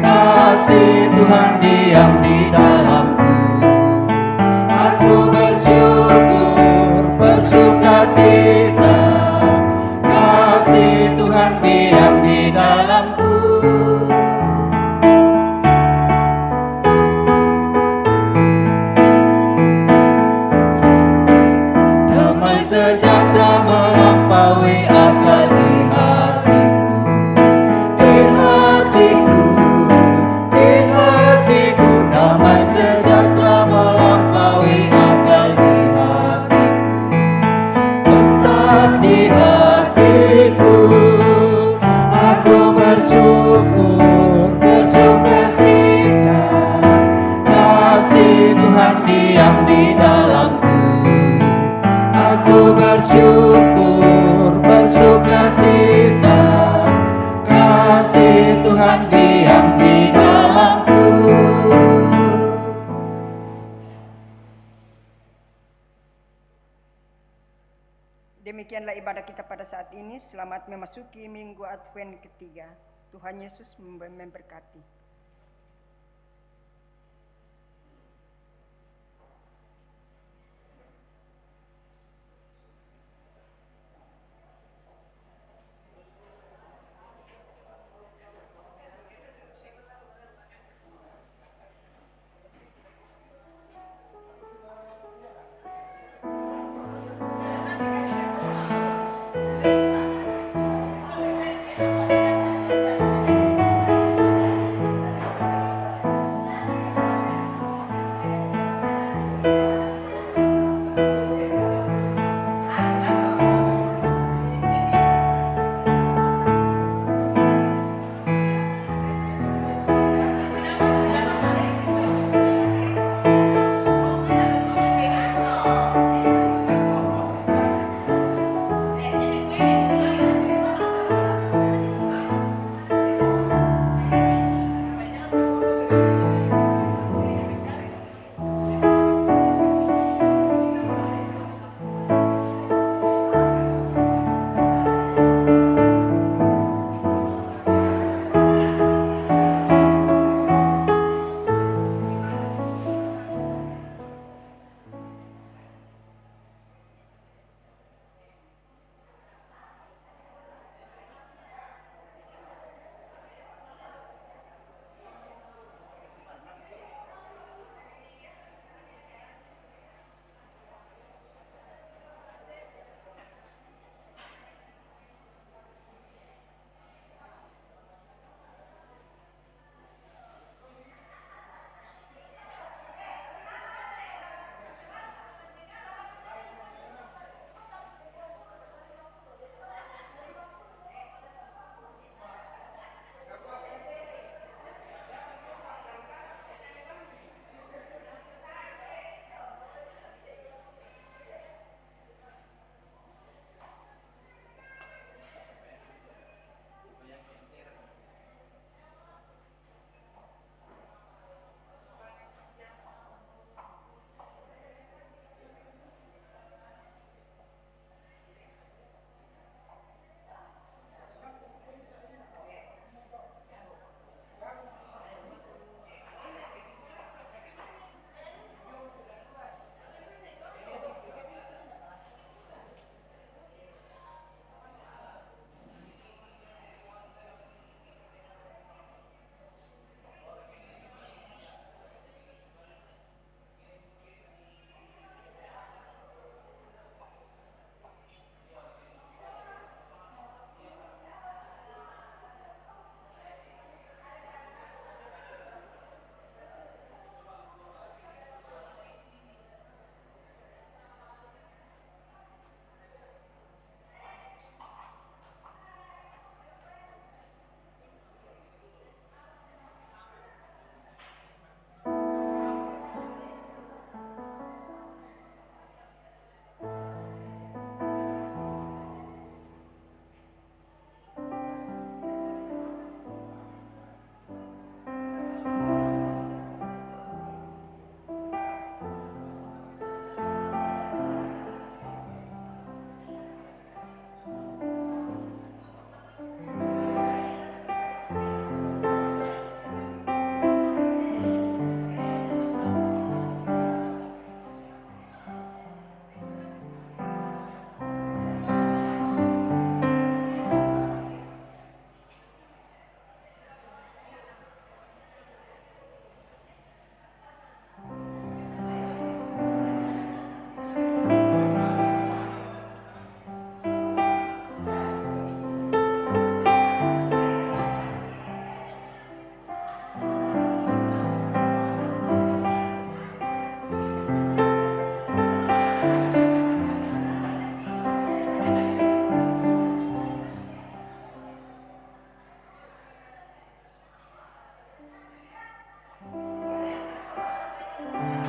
kasih Tuhan diam di dalamku. Aku bersyukur, bersukacita, kasih Tuhan diam di dalamku. Damai sejahtera melampaui akal di hatiku, di hatiku, di hatiku. Damai sejahtera melampaui akal di hatiku, tetap di hatiku. Aku bersyukur, bersukacita, kasih Tuhan diam di dalamku. Aku bersyukur, bersukacita, Demikianlah ibadah kita pada saat ini. Selamat memasuki minggu Advent ketiga. Tuhan Yesus memberkati.